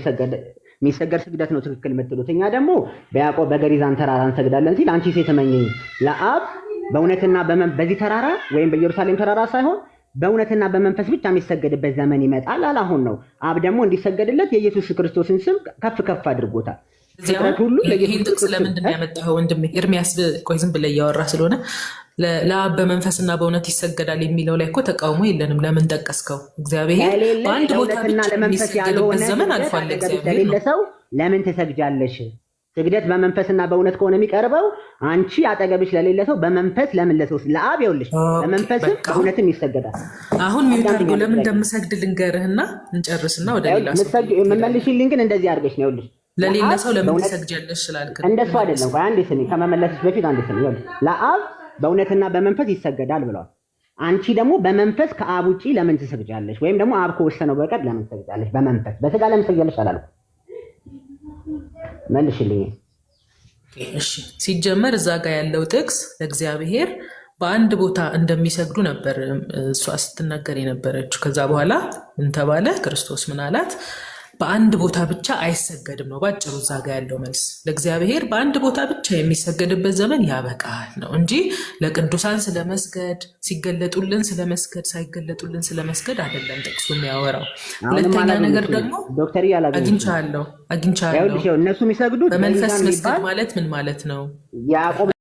የሚሰገድ ስግደት ነው ትክክል የምትሉት፣ እኛ ደግሞ በያዕቆብ በገሪዛን ተራራ እንሰግዳለን ሲል አንቺ ሴት እመኚኝ ለአብ በእውነትና በዚህ ተራራ ወይም በኢየሩሳሌም ተራራ ሳይሆን በእውነትና በመንፈስ ብቻ የሚሰገድበት ዘመን ይመጣል አለ። አሁን ነው አብ ደግሞ እንዲሰገድለት የኢየሱስ ክርስቶስን ስም ከፍ ከፍ አድርጎታል። ሁሉ ይህን ጥቅስ ለምንድን ነው ያመጣኸው ወንድሜ? ኤርሚያስ ቆይ ዝም ብለህ እያወራህ ስለሆነ ለአብ በመንፈስና በእውነት ይሰገዳል የሚለው ላይ እኮ ተቃውሞ የለንም። ለምን ጠቀስከው? እግዚአብሔር በአንድ ቦታ ብቻ የሚሰገድበት ዘመን አልፏል። እግዚአብሔር ሰው ለምን ትሰግጃለሽ? ስግደት በመንፈስና በእውነት ከሆነ የሚቀርበው አንቺ አጠገብሽ ለሌለ ሰው በመንፈስ ለምን ለሰው ለአብ ይኸውልሽ በመንፈስም በእውነትም ይሰገዳል። አሁን ሚውት አድርጎ ለምን እንደምሰግድ ልንገርህና እንጨርስና ወደ ሌላ ሰው የምመልሽልኝ ግን እንደዚህ አድርገሽ ነው። ይኸውልሽ ለሌላ ሰው ለምን ትሰግጃለሽ ስላልክ እንደሱ አይደለም። ቆይ አንዴ ስሚ፣ ከመመለስሽ በፊት አንዴ ስሚ። ይኸውልሽ ለአብ በእውነትና በመንፈስ ይሰገዳል ብለዋል። አንቺ ደግሞ በመንፈስ ከአብ ውጪ ለምን ትሰግጃለሽ? ወይም ደግሞ አብ ከወሰነው በቀር ለምን ትሰግጃለሽ? በመንፈስ በስጋ ለምን ትሰግጃለሽ አላልኩም። መልሽልኝ። እሺ ሲጀመር እዛ ጋር ያለው ጥቅስ ለእግዚአብሔር በአንድ ቦታ እንደሚሰግዱ ነበር እሷ ስትናገር የነበረችው። ከዛ በኋላ ምን ተባለ? ክርስቶስ ምን አላት? በአንድ ቦታ ብቻ አይሰገድም ነው ባጭሩ። እዛ ጋ ያለው መልስ ለእግዚአብሔር በአንድ ቦታ ብቻ የሚሰገድበት ዘመን ያበቃል ነው እንጂ ለቅዱሳን ስለመስገድ፣ ሲገለጡልን ስለመስገድ፣ ሳይገለጡልን ስለመስገድ አይደለም ጥቅሱ የሚያወራው። ሁለተኛ ነገር ደግሞ አግኝቻለሁ እነሱ የሚሰግዱት በመንፈስ መስገድ ማለት ምን ማለት ነው? ያዕቆብ